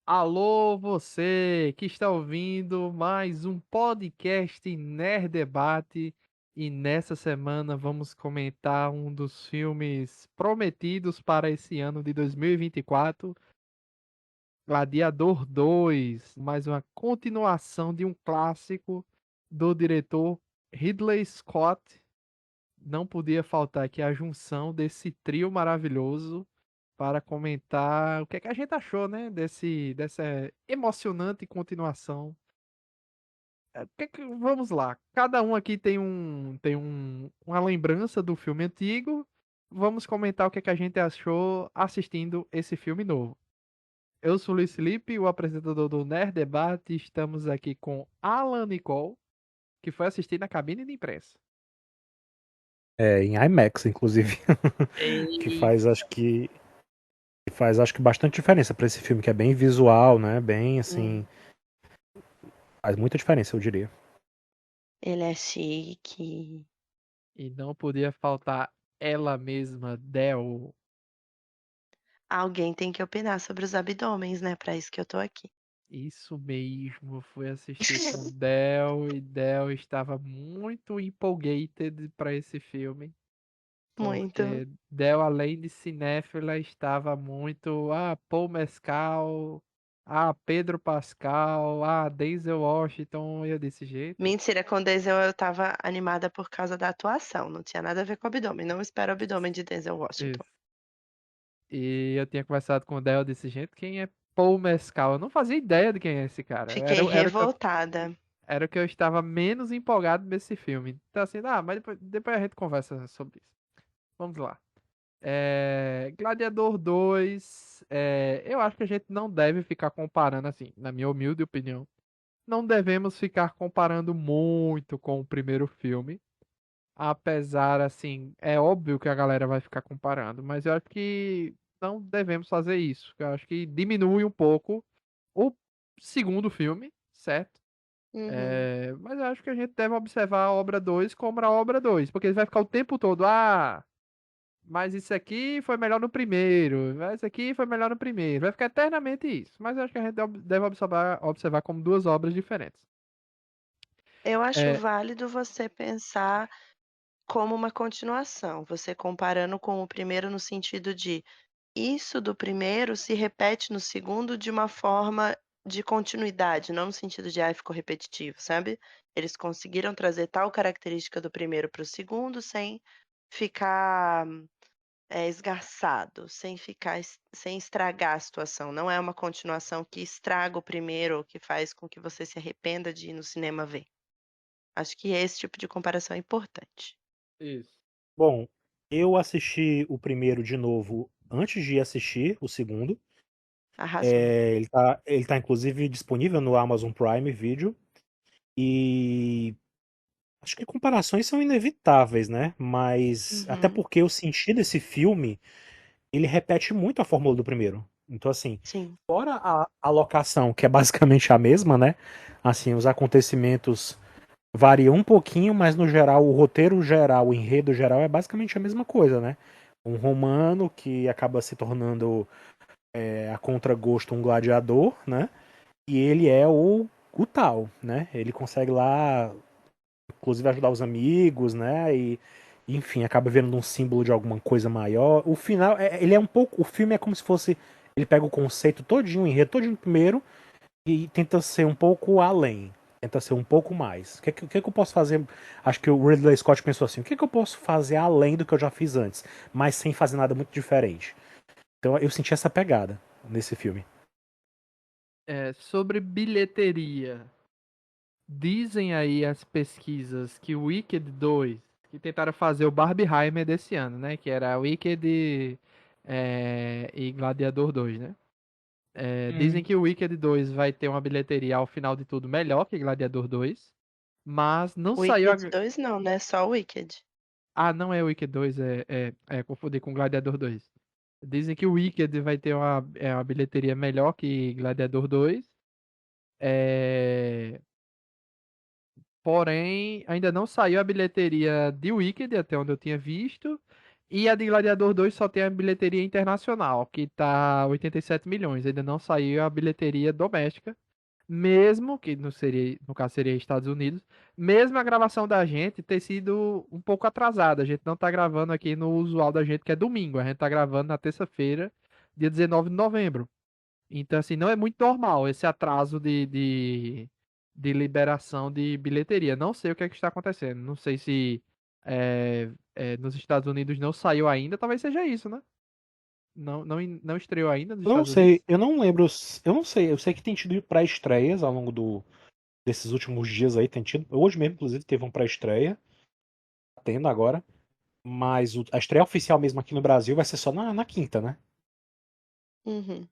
Alô, você que está ouvindo mais um podcast Nerd Debate e nessa semana vamos comentar um dos filmes prometidos para esse ano de 2024, Gladiador 2, mais uma continuação de um clássico do diretor Ridley Scott. Não podia faltar aqui a junção desse trio maravilhoso para comentar o que é que a gente achou, né, dessa emocionante continuação. Vamos lá, cada um aqui uma lembrança do filme antigo. Vamos comentar o que é que a gente achou assistindo esse filme novo. Eu sou o Luiz Felipe, o apresentador do Nerd Debate. Estamos aqui com Alan Nicole, que foi assistir na cabine de imprensa. Em IMAX, inclusive. Que Ei. faz, acho que bastante diferença pra esse filme, que é bem visual, né? Bem assim. Faz muita diferença, eu diria. Ele é chique. E não podia faltar ela mesma, Del. Alguém tem que opinar sobre os abdômenes, né? Pra isso que eu tô aqui. Isso mesmo, fui assistir com Del e Del estava muito empolgated para esse filme, Muito. porque Del, além de cinéfila, estava muito, Paul Mescal, Pedro Pascal, Denzel Washington, e eu desse jeito. Mentira, com Denzel eu tava animada por causa da atuação. Não tinha nada a ver com o abdômen. Não espero o abdômen de Denzel Washington. Isso. E eu tinha conversado com o Del desse jeito, quem é Paul Mescal? Eu não fazia ideia de quem é esse cara. Fiquei revoltada. Era o que eu estava menos empolgado nesse filme. Então, assim, mas depois a gente conversa sobre isso. Vamos lá. Gladiador 2, eu acho que a gente não deve ficar comparando, assim, na minha humilde opinião. Não devemos ficar comparando muito com o primeiro filme. Apesar, assim, é óbvio que a galera vai ficar comparando, mas eu acho que não devemos fazer isso. Eu acho que diminui um pouco o segundo filme, certo? Uhum. Mas eu acho que a gente deve observar a obra 2 como a obra 2, porque ele vai ficar o tempo todo, mas isso aqui foi melhor no primeiro, mas isso aqui foi melhor no primeiro, vai ficar eternamente isso. Mas eu acho que a gente deve observar como duas obras diferentes. Eu acho É, válido você pensar como uma continuação. Você comparando com o primeiro no sentido de isso do primeiro se repete no segundo de uma forma de continuidade, não no sentido de: "Ai, ficou repetitivo", sabe. Eles conseguiram trazer tal característica do primeiro para o segundo sem ficar, esgarçado, sem estragar a situação. Não é uma continuação que estraga o primeiro ou que faz com que você se arrependa de ir no cinema ver. Acho que esse tipo de comparação é importante. isso. Bom, eu assisti o primeiro de novo antes de assistir o segundo. Arrasou. Ele tá inclusive disponível no Amazon Prime Video. E acho que comparações são inevitáveis, né? Mas até Uhum. porque eu senti desse filme, ele repete muito a fórmula do primeiro. Então, assim, Sim. fora a locação, que é basicamente a mesma, né? Assim, os acontecimentos variam um pouquinho, mas no geral, o roteiro geral, o enredo geral é basicamente a mesma coisa, né? Um romano que acaba se tornando, a contragosto, um gladiador, né? E ele é o tal, né? Ele consegue lá, inclusive, ajudar os amigos, né? E, enfim, acaba vendo um símbolo de alguma coisa maior. O final, ele é um pouco. O filme é como se fosse. Ele pega o conceito todinho, o enredo todinho primeiro, e tenta ser um pouco além. Tenta ser um pouco mais. O que eu posso fazer? Acho que o Ridley Scott pensou assim: o que eu posso fazer além do que eu já fiz antes, mas sem fazer nada muito diferente? Então eu senti essa pegada nesse filme. Sobre bilheteria, dizem aí as pesquisas que o Wicked 2, que tentaram fazer o Barbenheimer desse ano, né? Que era Wicked e Gladiador 2, né? Dizem Hum. que o Wicked 2 vai ter uma bilheteria ao final de tudo melhor que Gladiador 2, mas não saiu Wicked 2 não, né, só Wicked. Não é o Wicked 2, confundi com Gladiador 2. Dizem que o Wicked vai ter uma bilheteria melhor que Gladiador 2, é, porém ainda não saiu a bilheteria de Wicked, até onde eu tinha visto, E a de Gladiador 2 só tem a bilheteria internacional, que tá 87 milhões. Ainda não saiu a bilheteria doméstica. Mesmo que no caso seria Estados Unidos, mesmo a gravação da gente ter sido um pouco atrasada. A gente não tá gravando aqui no usual da gente, que é domingo. A gente tá gravando na terça-feira, dia 19 de novembro. Então, assim, não é muito normal esse atraso de liberação de bilheteria. Não sei o que é que está acontecendo. Não sei se nos Estados Unidos não saiu ainda. Talvez seja isso, né? Não estreou ainda nos Eu não Estados Unidos. sei, eu não lembro, eu não sei, eu sei que tem tido pré-estreias ao longo desses últimos dias aí, tem tido. Hoje mesmo, inclusive, teve uma pré-estreia, tendo agora, mas a estreia oficial mesmo aqui no Brasil vai ser só na quinta, né? Uhum.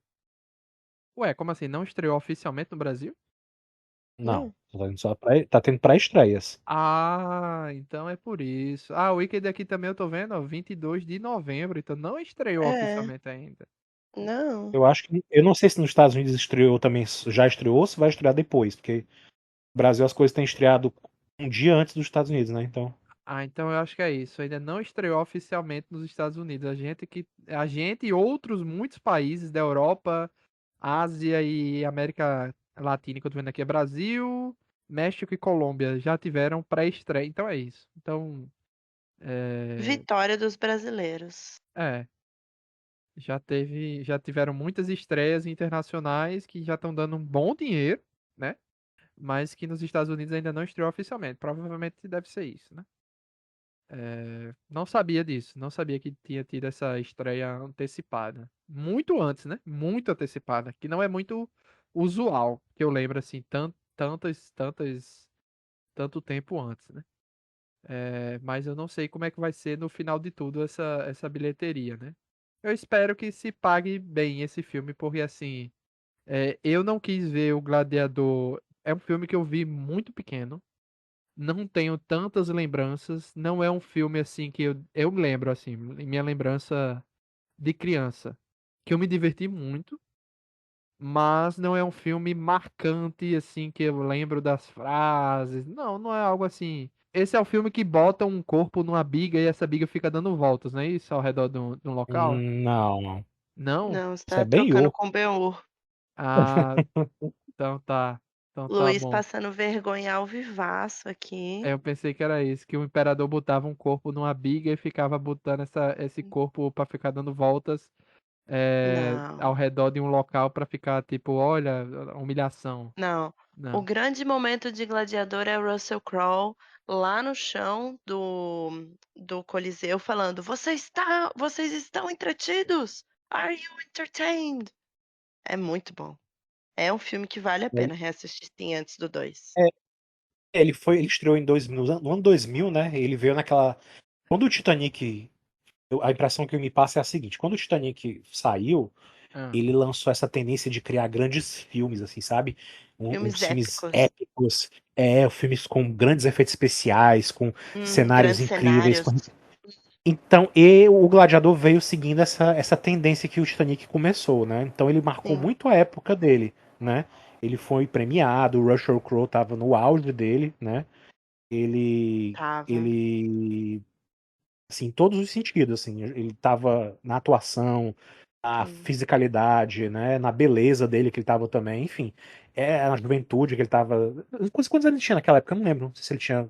Ué, como assim? Não estreou oficialmente no Brasil? Não, Não. tá tendo pré-estreias. Ah, então é por isso. Ah, o Wicked aqui também eu tô vendo, ó, 22 de novembro, então não estreou É, oficialmente ainda. não. Eu acho que, eu não sei se nos Estados Unidos estreou também, já estreou ou se vai estrear depois, porque no Brasil as coisas têm estreado um dia antes dos Estados Unidos, né? Então, Ah, então eu acho que é isso. Ainda não estreou oficialmente nos Estados Unidos. A gente e outros muitos países da Europa, Ásia e América Latina, que eu tô vendo aqui é Brasil, México e Colômbia, já tiveram pré-estreia. Então é isso. Então, é, Vitória dos brasileiros. é, já tiveram muitas estreias internacionais que já estão dando um bom dinheiro, né? Mas que nos Estados Unidos ainda não estreou oficialmente. Provavelmente deve ser isso, né? Não sabia disso, não sabia que tinha tido essa estreia antecipada. Muito antes, né? Muito antecipada, que não é muito usual, que eu lembro assim, tanto tempo antes, né? Mas eu não sei como é que vai ser no final de tudo essa bilheteria, né? Eu espero que se pague bem esse filme, porque assim, eu não quis ver o Gladiador. É um filme que eu vi muito pequeno. Não tenho tantas lembranças. Não é um filme assim que eu lembro, assim, em minha lembrança de criança, que eu me diverti muito, mas não é um filme marcante, assim, que eu lembro das frases. Não, não é algo assim. Esse é o filme que bota um corpo numa biga e essa biga fica dando voltas, não é isso? Ao redor de um local? não, não. Não? Não, Isso é está bem trocando o. com o Ben-Hur. Ah, então tá. Então tá Luiz bom. passando vergonha ao vivaço aqui. Eu pensei que era isso, que o imperador botava um corpo numa biga e ficava botando esse corpo pra ficar dando voltas ao Não, redor de um local pra ficar tipo, olha, humilhação. não. O Não. grande momento de Gladiador é o Russell Crowe lá no chão do Coliseu falando: Vocês estão entretidos? Are you entertained? É muito bom. É um filme que vale a pena reassistir sim antes do 2. É, ele estreou em 2000, no ano 2000, né? Ele veio naquela. Quando o Titanic. A impressão que me passa é a seguinte: quando o Titanic saiu, Ah, ele lançou essa tendência de criar grandes filmes, assim, sabe? Filmes Uns filmes épicos. épicos, filmes com grandes efeitos especiais, com cenários Grandes incríveis. cenários. Então, e o Gladiador veio seguindo essa tendência que o Titanic começou, né? Então ele marcou Sim, muito a época dele, né? Ele foi premiado, o Russell Crowe estava no auge dele, né? Ele, tava. ele, assim, em todos os sentidos, assim, ele estava na atuação, na Sim. fisicalidade, né? Na beleza dele que ele estava também, enfim, na juventude que ele estava. Quantos anos ele tinha naquela época? Eu não lembro, não sei se ele tinha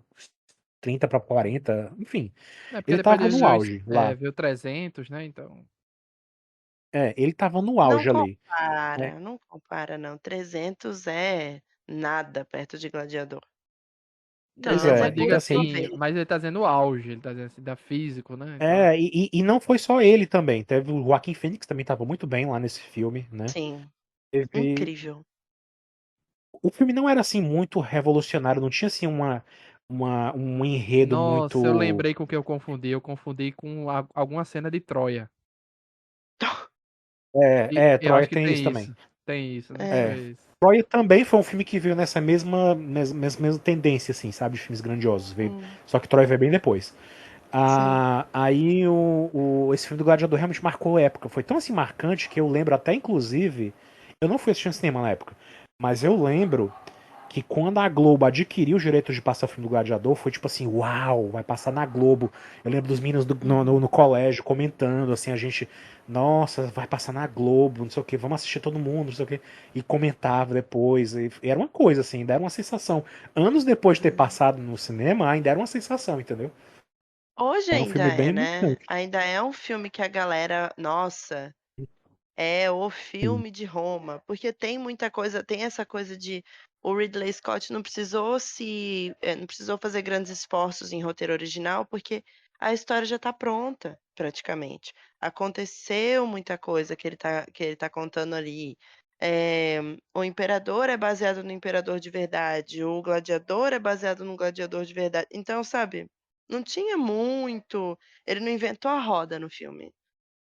30 para 40, enfim, é porque ele depois estava dele no auge lá. veio 300, né? Então. Ele estava no Não auge ali. Então, compara, não compara não. 300 é nada perto de Gladiador. pois Não, 300 é mas diga puro então assim, assim, proveito. mas ele tá dizendo o auge, ele tá dizendo assim, da físico, né? Então. e não foi só ele também. Teve o Joaquin Phoenix também estava muito bem lá nesse filme, né? Sim, Teve, incrível. o filme não era assim muito revolucionário, não tinha assim um enredo Nossa, eu muito. lembrei com o que eu confundi. Eu confundi com alguma cena de Troia. E eu acho Troia que tem isso tem também. isso. Tem isso, né? É, É, Foi isso. Troia também foi um filme que veio nessa mesma tendência, assim, sabe? De filmes grandiosos. Veio, hum, só que Troia veio bem depois. sim. Aí esse filme do Gladiador realmente marcou a época. Foi tão assim marcante que eu lembro até, inclusive, eu não fui assistir no cinema na época, mas eu lembro que quando a Globo adquiriu os direitos de passar o filme do Gladiador, foi tipo assim, uau, vai passar na Globo. Eu lembro dos meninos no colégio comentando, assim, a gente, nossa, vai passar na Globo, não sei o que, vamos assistir todo mundo, não sei o que. E comentava depois. E era uma coisa, assim, ainda era uma sensação. Anos depois de ter passado no cinema, ainda era uma sensação, entendeu? Hoje Era um ainda filme é, bem né? marcante. Ainda é um filme que a galera, nossa, é o Sim. filme de Roma, porque tem muita coisa, tem essa coisa de o Ridley Scott não precisou fazer grandes esforços em roteiro original, porque a história já está pronta, praticamente. Aconteceu muita coisa que ele tá contando ali. É, o Imperador é baseado no Imperador de verdade, o Gladiador é baseado no Gladiador de verdade. Então, sabe, não tinha muito. Ele não inventou a roda no filme.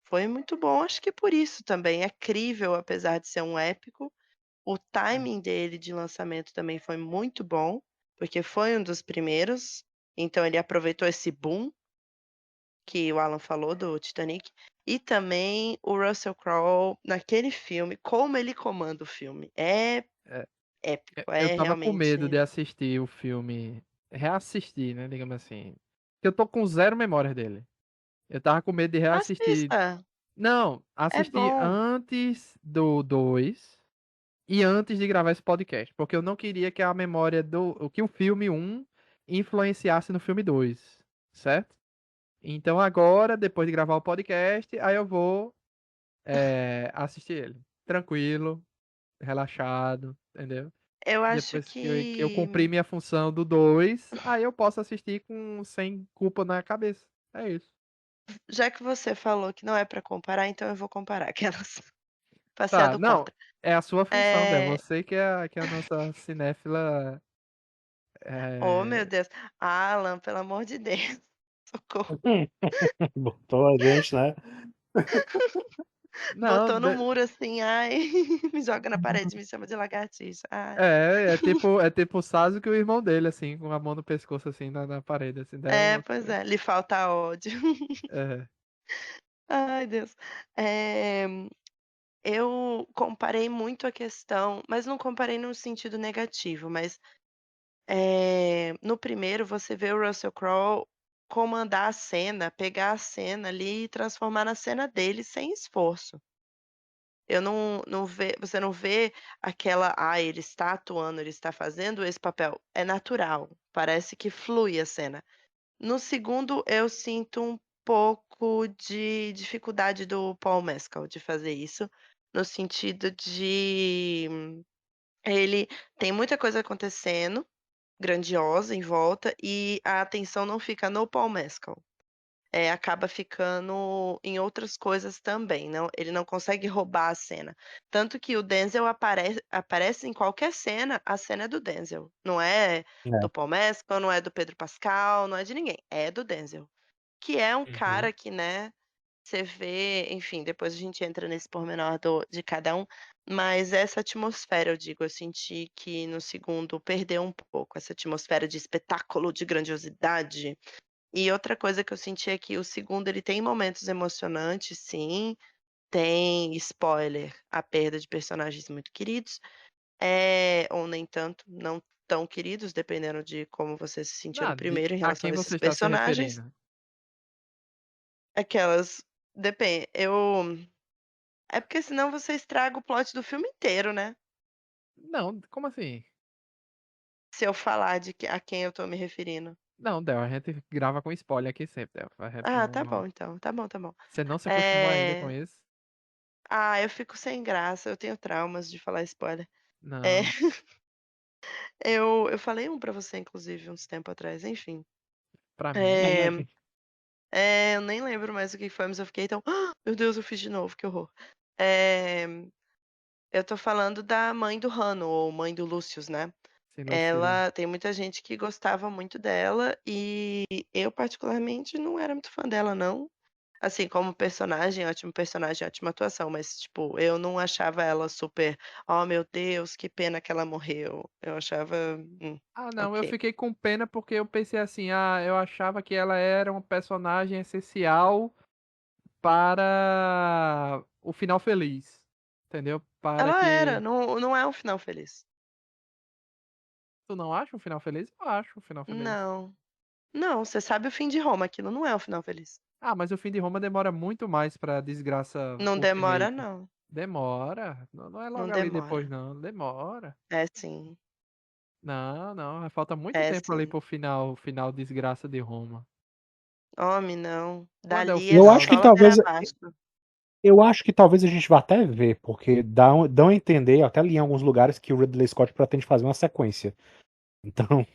Foi muito bom, acho que por isso também. É crível, apesar de ser um épico. O timing dele de lançamento também foi muito bom, porque foi um dos primeiros. Então ele aproveitou esse boom que o Alan falou do Titanic. E também o Russell Crowe naquele filme, como ele comanda o filme. É É, épico, eu é tava com medo de realmente. assistir o filme, reassistir, né, digamos assim. Porque eu tô com zero memória dele. Eu tava com medo de reassistir. Assista, Não, é assisti bom. antes do 2 e antes de gravar esse podcast, porque eu não queria que a memória que o filme um influenciasse no filme 2, certo? Então agora, depois de gravar o podcast, aí eu vou assistir ele. Tranquilo, relaxado, entendeu? Eu acho Depois que eu cumprir que, minha função do 2, aí eu posso assistir sem culpa na cabeça. É isso. já que você falou que não é pra comparar, então eu vou comparar aquelas Tá, passeado não, contra. é a sua função, né? É... Você que é a nossa cinéfila. Oh, meu É... Deus. Alan, pelo amor de Deus. Socorro. Botou a gente, né? Não, Botou no muro assim, ai, me joga na parede, me chama de lagartixa. Ai. é tipo o Sasuke e o irmão dele, assim, com a mão no pescoço, assim, na parede, assim, É, deram. pois é, lhe falta ódio. É. Ai, Deus. É, eu comparei muito a questão, mas não comparei no sentido negativo, mas no primeiro você vê o Russell Crowe comandar a cena, pegar a cena ali e transformar na cena dele sem esforço. Eu não vê você não vê aquela: "Ah, ele está atuando, ele está fazendo esse papel". É natural, parece que flui a cena. No segundo, eu sinto um pouco de dificuldade do Paul Mescal de fazer isso, no sentido de ele tem muita coisa acontecendo, grandiosa em volta, e a atenção não fica no Paul Mescal. Acaba ficando em outras coisas também, não ele não consegue roubar a cena. Tanto que o Denzel aparece em qualquer cena, a cena é do Denzel, não é É. do Paul Mescal, não é do Pedro Pascal, não é de ninguém, é do Denzel. Que é um Uhum. cara que, né, você vê, enfim, depois a gente entra nesse pormenor de cada um, mas essa atmosfera, eu digo, eu senti que no segundo perdeu um pouco, essa atmosfera de espetáculo, de grandiosidade. E outra coisa que eu senti é que o segundo ele tem momentos emocionantes, sim, tem, spoiler, a perda de personagens muito queridos, ou nem tanto, não tão queridos, dependendo de como você se sentiu no Ah, primeiro em a relação quem a você esses está se personagens. referindo? Aquelas depende é porque senão você estraga o plot do filme inteiro, né, Não, como assim? se eu falar a quem eu tô me referindo. Não, Del, a gente grava com spoiler aqui sempre, Del. A gente Ah, tá não. bom então, tá bom, tá bom. Você não se acostumou ainda com Eh, isso? eu fico sem graça, eu tenho traumas de falar spoiler. Eh, Não. eu falei um pra você inclusive uns tempo atrás, enfim. Pra mim? Eh, eu nem lembro mais o que foi, mas eu fiquei tão: "Ah, meu Deus, eu fiz de novo, que horror". Eh, eu tô falando da mãe do Hanno, ou mãe do Lucius, né. Sem Lucila. Ela tem muita gente que gostava muito dela, e eu particularmente não era muito fã dela não. Assim, como personagem, ótima atuação, mas, tipo, eu não achava ela super: "Oh, meu Deus, que pena que ela morreu". Eu achava, Ah, não, eu ok. fiquei com pena porque eu pensei assim, eu achava que ela era um personagem essencial para o final feliz, entendeu? Para Ela era, que. não é um final feliz. Tu não acha um final feliz? Eu acho um final feliz. Não. Não, você sabe o fim de Roma, aquilo não é um final feliz. Ah, mas o fim de Roma demora muito mais pra desgraça Não demora, Ultimate. não. Demora. Não é Não logo ali depois, demora. não. Demora. É sim. Não. Falta muito É tempo ali sim. pro final desgraça de Roma. Homem, não. Quando é o Dali é Eu final? acho que só ladeira talvez abaixo. eu acho que talvez a gente vá até ver, porque dão a entender, eu até li em alguns lugares que o Ridley Scott pretende fazer uma sequência. Então,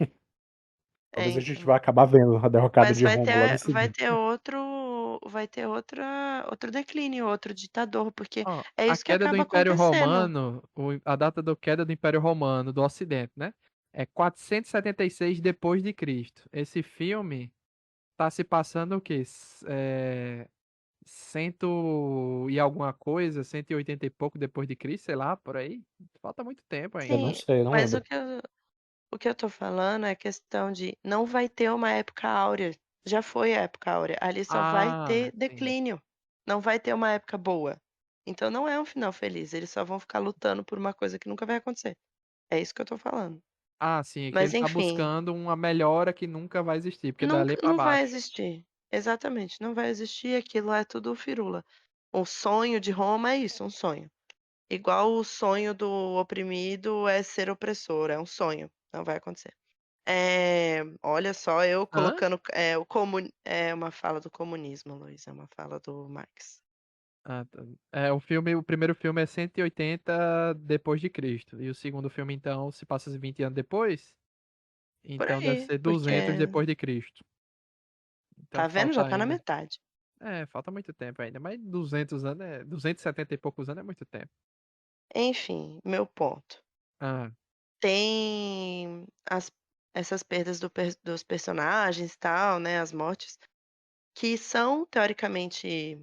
É, talvez a gente vá então. acabar vendo a derrocada Mas de Roma logo em vai seguida. ter outro declínio, outro ditador, porque Ó, é a isso que queda do acaba Império acontecendo. Romano, a data da queda do Império Romano do Ocidente, né? É 476 depois de Cristo. Esse filme tá se passando o quê? Cento e alguma coisa, 180 e pouco depois de Cristo, sei lá, por aí. Falta muito tempo Eu não ainda. Sim, sei, não mas lembro. o que eu tô falando é questão de não vai ter uma época áurea. Já foi a época áurea. Ali só vai Ah, ter sim. declínio. Não vai ter uma época boa. Então não é um final feliz. Eles só vão ficar lutando por uma coisa que nunca vai acontecer. É isso que eu tô falando. Ah, sim, é que Mas ele tá enfim, buscando uma melhora que nunca vai existir, porque dali nunca, pra não vai baixo. existir. Exatamente, não vai existir. Aquilo é tudo firula. O sonho de Roma é isso, um sonho. Igual o sonho do oprimido é ser opressor, é um sonho. Não vai acontecer. Olha só, eu Hã? colocando, é uma fala do comunismo, Luiz, é uma fala do Marx. Ah, tá. É, o primeiro filme é 180 depois de Cristo. E o segundo filme, então, se passa 20 anos depois. Por Então deve aí, ser porque 200 depois de Cristo. Então tá vendo? Já falta tá na ainda. metade. Falta muito tempo ainda. Mas 200 anos 270 e poucos anos é muito tempo. Enfim, meu ponto. Ah, Tem essas perdas dos personagens e tal, né, as mortes, que são teoricamente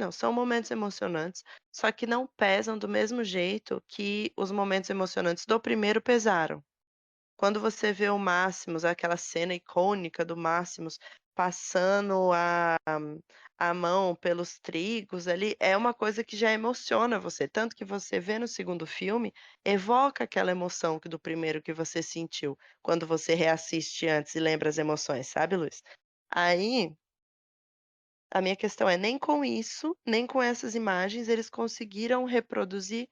não, são momentos emocionantes, só que não pesam do mesmo jeito que os momentos emocionantes do primeiro pesaram. Quando você vê o Máximos, aquela cena icônica do Máximos passando a mão pelos trigos ali, é uma coisa que já emociona você, tanto que você vê no segundo filme, evoca aquela emoção que do primeiro que você sentiu, quando você reassiste antes e lembra as emoções, sabe, Luiz? Aí, a minha questão é, nem com isso, nem com essas imagens, eles conseguiram reproduzir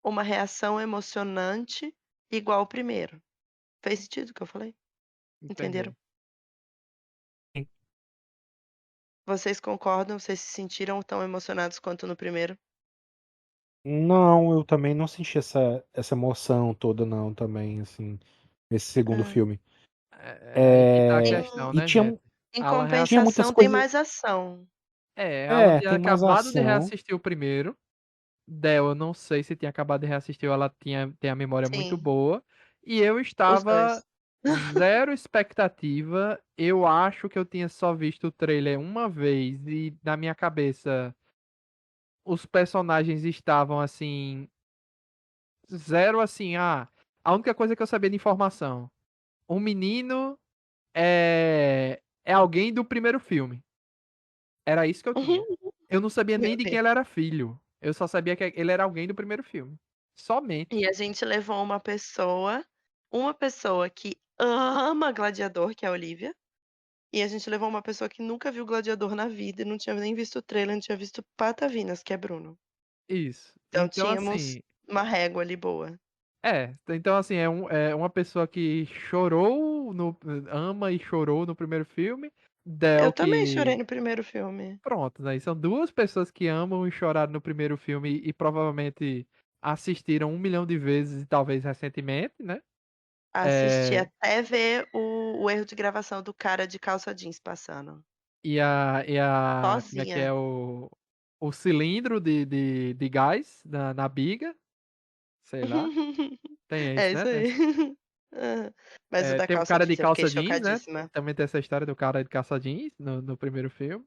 uma reação emocionante igual o primeiro. Fez sentido o que eu falei? Entenderam? entendi. Vocês concordam? Vocês se sentiram tão emocionados quanto no primeiro? Não, eu também não senti essa emoção toda, não, também, assim, nesse segundo É. filme. É aí que tá a Em questão, E né, gente? em Alan tinha muitas compensação, tem coisas. mais ação. Alan tinha Tem mais acabado de ação. reassistir o primeiro. Del, eu não sei se tinha acabado de reassistir ou ela tem a memória muito Sim, boa. E eu os estava 2. zero expectativa. Eu acho que eu tinha só visto o trailer uma vez e na minha cabeça os personagens estavam assim, zero assim, a única coisa que eu sabia de informação, o menino é alguém do primeiro filme. Era isso que eu tinha. Eu não sabia nem Meu de quem Deus. ele era filho. Eu só sabia que ele era alguém do primeiro filme. Somente. E a gente levou uma pessoa que ama Gladiador, que é a Olivia, e a gente levou uma pessoa que nunca viu Gladiador na vida e não tinha nem visto o trailer, não tinha visto Patavinas, que é Bruno. Isso. Então Então, tínhamos assim, uma régua ali boa. então assim, é uma pessoa que chorou no ama e chorou no primeiro filme, Eu Del também chorei que no primeiro filme. pronto, né? São duas pessoas que amam e choraram no primeiro filme e provavelmente assistiram 1 milhão de vezes e talvez recentemente, né? Assisti É, até ver o erro de gravação do cara de calça jeans passando. como é que é Sozinha. o cilindro de gás na biga, sei lá. Tem esse, É né? isso aí. Aham. Mas o da Tem o calça cara de jeans, eu fiquei calça jeans, né? chocadíssima. Também tem essa história do cara de calça jeans no primeiro filme.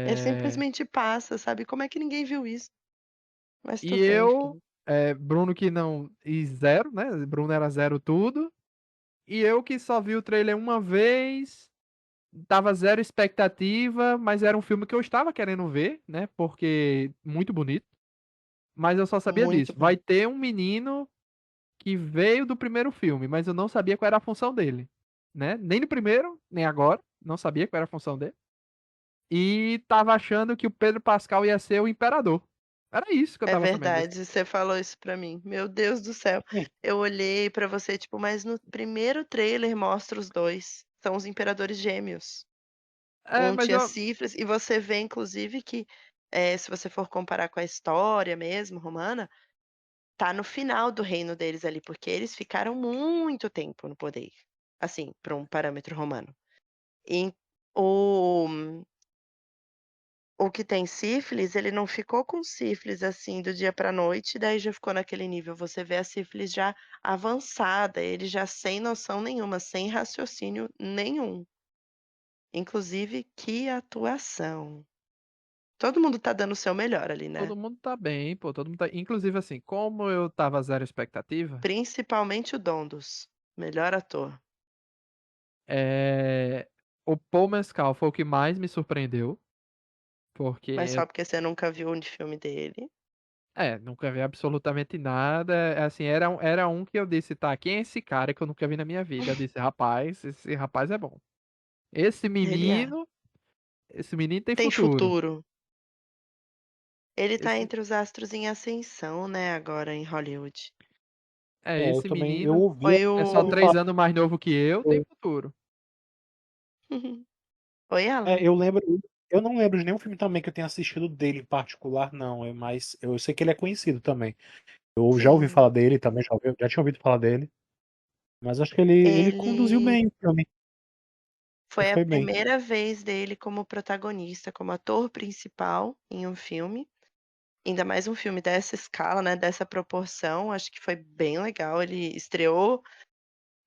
Ele É, simplesmente passa, sabe? Como é que ninguém viu isso? Mas e tudo bem, eu, enfim. Bruno que não. E zero, né? Bruno era zero tudo. E eu que só vi o trailer uma vez. Tava zero expectativa, mas era um filme que eu estava querendo ver, né? Porque muito bonito. Mas eu só sabia Muito disso. Vai bonito. ter um menino que veio do primeiro filme, mas eu não sabia qual era a função dele, né? Nem no primeiro, nem agora, não sabia qual era a função dele. E tava achando que o Pedro Pascal ia ser o imperador. Era isso que eu É tava sabendo desse. verdade, você falou isso pra mim. Meu Deus do céu. Sim. Eu olhei pra você, tipo, mas no primeiro trailer mostra os dois. São os imperadores gêmeos. É, Um mas tinha eu. sífilis, e você vê, inclusive, que se você for comparar com a história mesmo, romana, tá no final do reino deles ali, porque eles ficaram muito tempo no poder. Assim, para um parâmetro romano. E o, o que tem sífilis, ele não ficou com sífilis assim do dia para noite, daí já ficou naquele nível. Você vê a sífilis já avançada, ele já sem noção nenhuma, sem raciocínio nenhum. Inclusive, que atuação. Todo mundo tá dando o seu melhor ali, né? Todo mundo tá bem, pô. Todo mundo tá. Inclusive, assim, como eu tava zero expectativa, Principalmente o Dondos, melhor ator. é... o Paul Mescal foi o que mais me surpreendeu. Mas Porque, só porque você nunca viu um filme dele. nunca vi absolutamente nada. Assim, era um que eu disse, tá, quem é esse cara que eu nunca vi na minha vida? Eu disse, rapaz, esse rapaz é bom. Esse Ele é. menino, esse menino tem Tem futuro. futuro. Ele tá Esse, entre os astros em ascensão, né, agora em Hollywood. Eu esse também, eu menino ouvi, Foi é só ouvi o. três falar. anos mais novo que eu, tem futuro. Oi, Alan. Eu lembro, eu não lembro de nenhum filme também que eu tenha assistido dele em particular, não. Mas eu sei que ele é conhecido também. Eu já ouvi Sim. falar dele também, já tinha ouvido falar dele. Mas acho que ele conduziu Ele bem o filme. Ele foi a foi bem. primeira vez dele como protagonista, como ator principal em um filme. Ainda mais um filme dessa escala, né, dessa proporção, acho que foi bem legal. Ele estreou,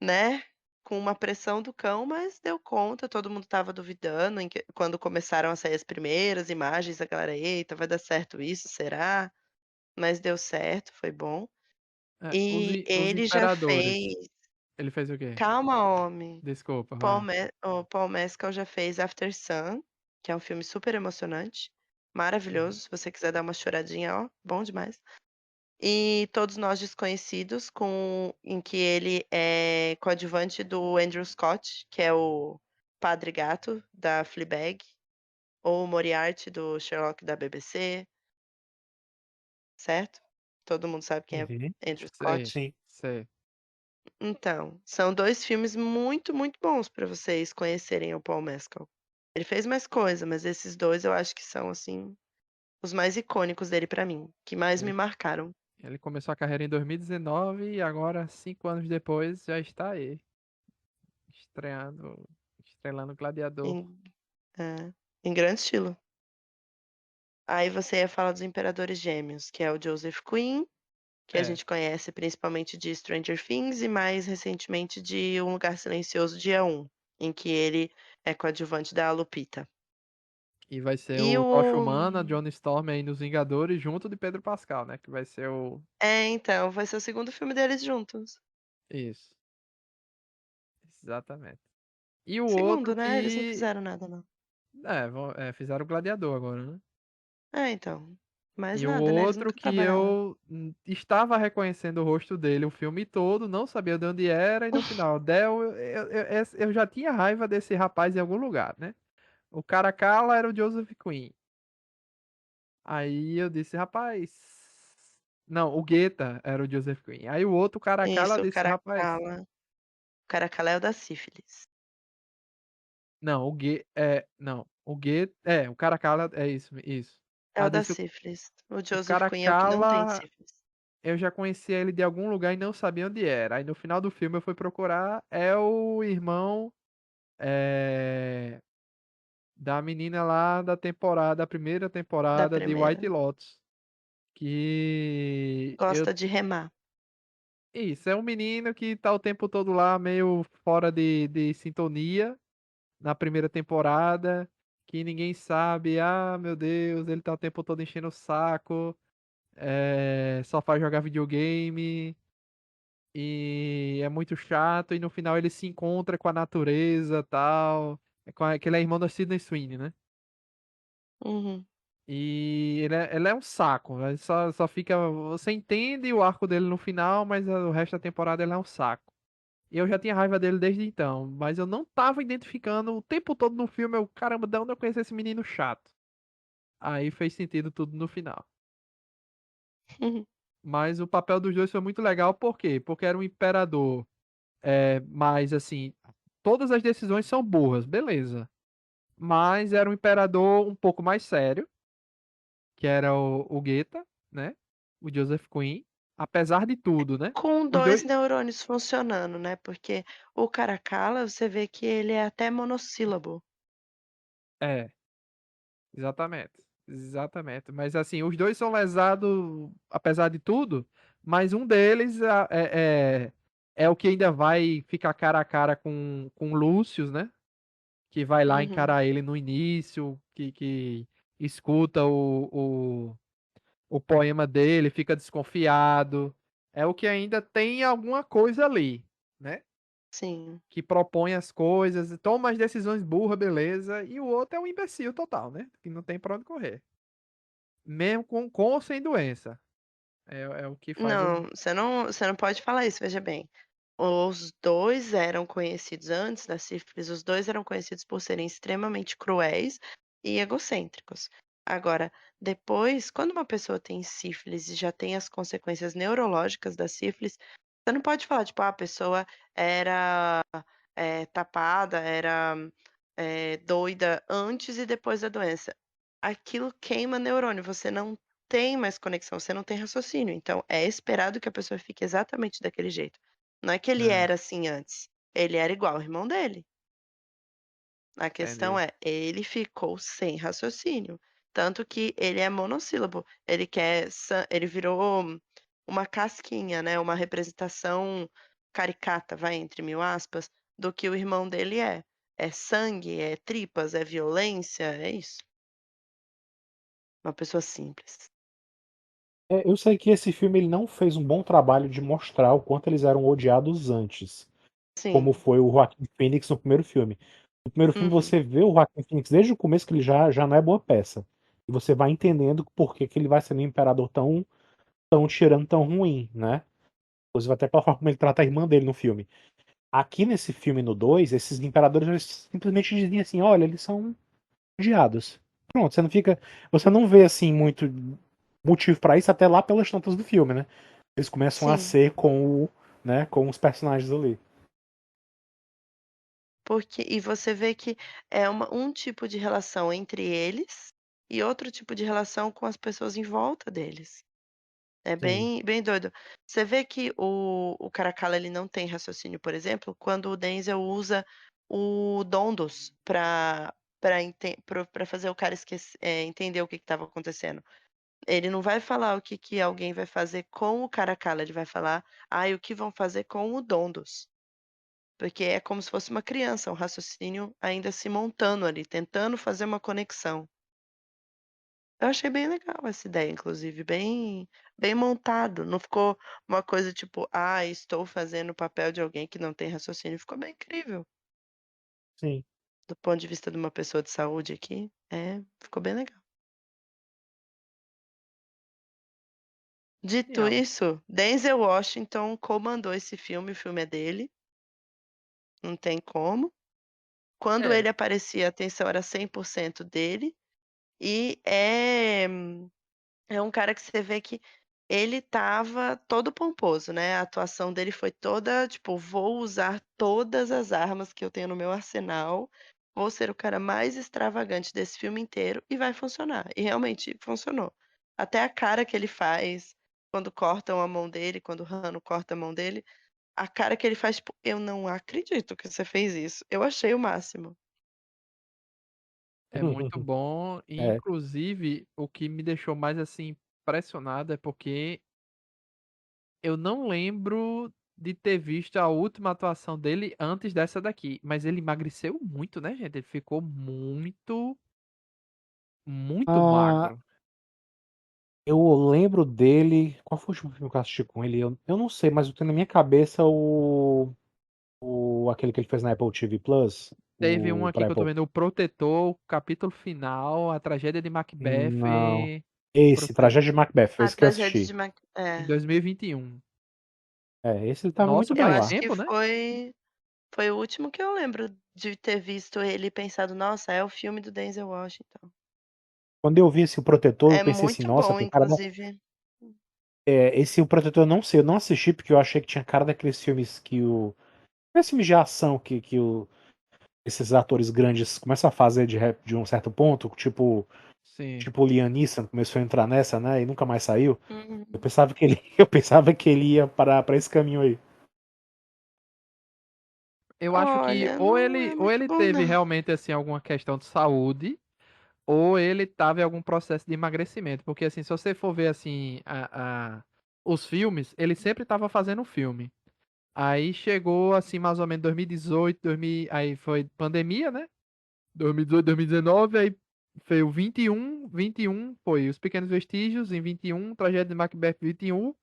né, com uma pressão do cão, mas deu conta, todo mundo estava duvidando quando começaram a sair as primeiras imagens, a galera: "Eita, vai dar certo isso, será?". Mas deu certo, foi bom. E Os ele já Imperadores. fez Ele fez o quê? calma homem, Desculpa, vai. O Paul Mescal já fez After Sun, que é um filme super emocionante, Uhum. maravilhoso, se você quiser dar uma choradinha, ó, bom demais. E Todos Nós Desconhecidos, em que ele é coadjuvante do Andrew Scott, que é o Padre Gato da Fleabag, ou o Moriarty do Sherlock da BBC, certo? Todo mundo sabe quem Uhum. é Andrew Sei, Scott. Sim. sei. Então, são 2 filmes muito, muito bons para vocês conhecerem o Paul Mescal. Ele fez mais coisa, mas esses 2 eu acho que são, assim, os mais icônicos dele pra mim, que mais me Ele, marcaram. ele começou a carreira em 2019 e agora, 5 anos depois, já está aí, estrelando Gladiador. Em em grande estilo. Aí você ia falar dos Imperadores Gêmeos, que é o Joseph Quinn, que a É, gente conhece principalmente de Stranger Things e mais recentemente de Um Lugar Silencioso Dia 1, em que ele é coadjuvante da Lupita. e vai ser E o o Tocha Humana, Johnny Storm aí nos Vingadores, junto de Pedro Pascal, né? Que vai ser o. então, vai ser o segundo filme deles juntos. Isso, exatamente. E o Segundo, outro né, eles não que. fizeram nada não. Fizeram o Gladiador agora, né? Então, mais E o nada, né, eles outro nunca que trabalharam. eu estava reconhecendo o rosto dele o filme todo, não sabia de onde era, e no final, eu já tinha raiva desse rapaz em algum lugar, né? O cara cala era o Joseph Quinn. Aí eu disse, rapaz. Não, o Guetta era o Joseph Quinn. Aí o outro cara cala Isso, o disse, rapaz. Caracala é o da sífilis. Não, não, o cara cala é isso, isso. É Aí o eu da disse, sífilis. O o Joseph cara Quinn é o que não tem cala. sífilis. Eu já conhecia ele de algum lugar e não sabia onde era. Aí no final do filme eu fui procurar, é o irmão é, da menina lá da primeira Da temporada de primeira. White Lotus. Que eu. Gosta de remar. Isso, é um menino que tá o tempo todo lá, meio fora de sintonia na primeira temporada. Que ninguém sabe, ah, meu Deus, ele tá o tempo todo enchendo o saco, só faz jogar videogame. E é muito chato, e no final ele se encontra com a natureza tal. Que ele é irmão da Sydney Sweeney, né? Uhum. E ele é um saco. Só fica. Você entende o arco dele no final, mas o resto da temporada ele é um saco. E eu já tinha raiva dele desde então, mas eu não tava identificando o tempo todo no filme. Eu, caramba, de onde eu conheço esse menino chato? Aí fez sentido tudo no final. Mas o papel dos dois foi muito legal, por quê? Porque era um imperador, mas assim, todas as decisões são burras, beleza. Mas era um imperador um pouco mais sério, que era o Geta, né? O Joseph Quinn, apesar de tudo, né? Com Os 2 dois. neurônios funcionando, né, porque o Caracalla, você vê que ele é até monossílabo. É, exatamente. Exatamente. Mas assim, os dois são lesados, apesar de tudo, mas um deles é o que ainda vai ficar cara a cara com Lúcius, né? Que vai lá Uhum, encarar ele no início, que escuta o poema dele, fica desconfiado. É o que ainda tem alguma coisa ali, né? sim. Que propõe as coisas, toma as decisões burras, beleza. E o outro é um imbecil total, né? Que não tem pra onde correr. Mesmo com ou sem doença. É o que faz os. Não, você não pode falar isso, veja bem. Os 2 eram conhecidos antes da sífilis, os 2 eram conhecidos por serem extremamente cruéis e egocêntricos. Agora, depois, quando uma pessoa tem sífilis e já tem as consequências neurológicas da sífilis, você não pode falar, tipo: "Ah, a pessoa era, tapada, era, doida antes e depois da doença". Aquilo queima neurônio, você não tem mais conexão, você não tem raciocínio, então é esperado que a pessoa fique exatamente daquele jeito. Não é que ele É, era assim antes, ele era igual ao irmão dele. A questão entendi. é, ele ficou sem raciocínio, tanto que ele é monossílabo, ele quer ele virou uma casquinha, né, uma representação caricata, vai, entre mil aspas, do que o irmão dele é. É sangue, é tripas, é violência, é isso. Uma pessoa simples. Eu sei que esse filme ele não fez um bom trabalho de mostrar o quanto eles eram odiados antes, como Sim. foi o Joaquin Phoenix no primeiro filme. No primeiro filme Uhum. você vê o Joaquin Phoenix desde o começo que ele já não é boa peça. E você vai entendendo por que que ele vai ser um imperador tão tirano, tão ruim, né? Inclusive até pela forma como ele trata a irmã dele no filme. Aqui nesse filme, no 2 esses imperadores eles simplesmente dizem assim, olha, eles são odiados. Pronto, você não vê assim muito motivo pra isso até lá pelas tantas do filme, né? Eles começam a Sim, ser né, com os personagens ali. porque e você vê que é um tipo de relação entre eles e outro tipo de relação com as pessoas em volta deles. É Sim. bem doido. Você vê que o Caracalla ele não tem raciocínio, por exemplo, quando o Denzel usa o Dondos pra fazer o cara entender o que estava acontecendo. Ele não vai falar o que que alguém vai fazer com o Caracalla, ele vai falar: "Ai, o que vão fazer com o Dondos". Porque é como se fosse uma criança, um raciocínio ainda se montando ali, tentando fazer uma conexão. Eu achei bem legal essa ideia, inclusive, bem montado, não ficou uma coisa tipo: "Ah, estou fazendo o papel de alguém que não tem raciocínio", ficou bem incrível. Sim. Do ponto de vista de uma pessoa de saúde aqui, ficou bem legal. Dito Genial. isso, Denzel Washington comandou esse filme, o filme é dele, não tem como. Quando É, ele aparecia, a atenção era 100% dele, e é um cara que você vê que ele estava todo pomposo, né, a atuação dele foi toda, tipo: "Vou usar todas as armas que eu tenho no meu arsenal, vou ser o cara mais extravagante desse filme inteiro e vai funcionar", e realmente funcionou. Até a cara que ele faz quando cortam a mão dele, quando o Rano corta a mão dele, a cara que ele faz, tipo: "Eu não acredito que você fez isso", eu achei o máximo. é muito bom. E, É. inclusive, o que me deixou mais assim impressionado é porque eu não lembro de ter visto a última atuação dele antes dessa daqui. Mas ele emagreceu muito, né, gente? Ele ficou muito, muito Ah, magro. eu lembro dele. Qual foi o último filme que eu assisti com ele? Eu não sei, mas eu tenho na minha cabeça aquele que ele fez na Apple TV Plus. Teve um aqui Pra que eu tô Apple. vendo, O Protetor, o capítulo final, a tragédia de Macbeth, Não. o Esse, processo, Tragédia de Macbeth, foi A esse que eu tragédia assisti. de em É, 2021. É, esse ele tava muito Nossa, eu bem faz lá. acho que tempo, né? foi o último que eu lembro de ter visto ele e pensado: "Nossa, é o filme do Denzel Washington". Quando eu vi esse O Protetor, eu É pensei assim, muito nossa, bom, tem cara da. inclusive. Esse O Protetor eu não sei, eu não assisti porque eu achei que tinha cara daqueles filmes que o. Esse filme de ação esses atores grandes começam a fazer de um certo ponto, Sim. tipo o Liam Neeson começou a entrar nessa, né? E nunca mais saiu. Eu Uhum. pensava que ele, eu pensava que ele ia para esse caminho aí. Eu acho que Olha, não é ou muito ele bom teve não. realmente assim alguma questão de saúde, ou ele tava em algum processo de emagrecimento, porque assim, se você for ver assim os filmes, ele sempre tava fazendo filme. Aí chegou assim mais ou menos 2018, 2000, aí foi pandemia, né? 2018, 2019, aí foi o 21 foi Os Pequenos Vestígios em 21, Tragédia de Macbeth 21.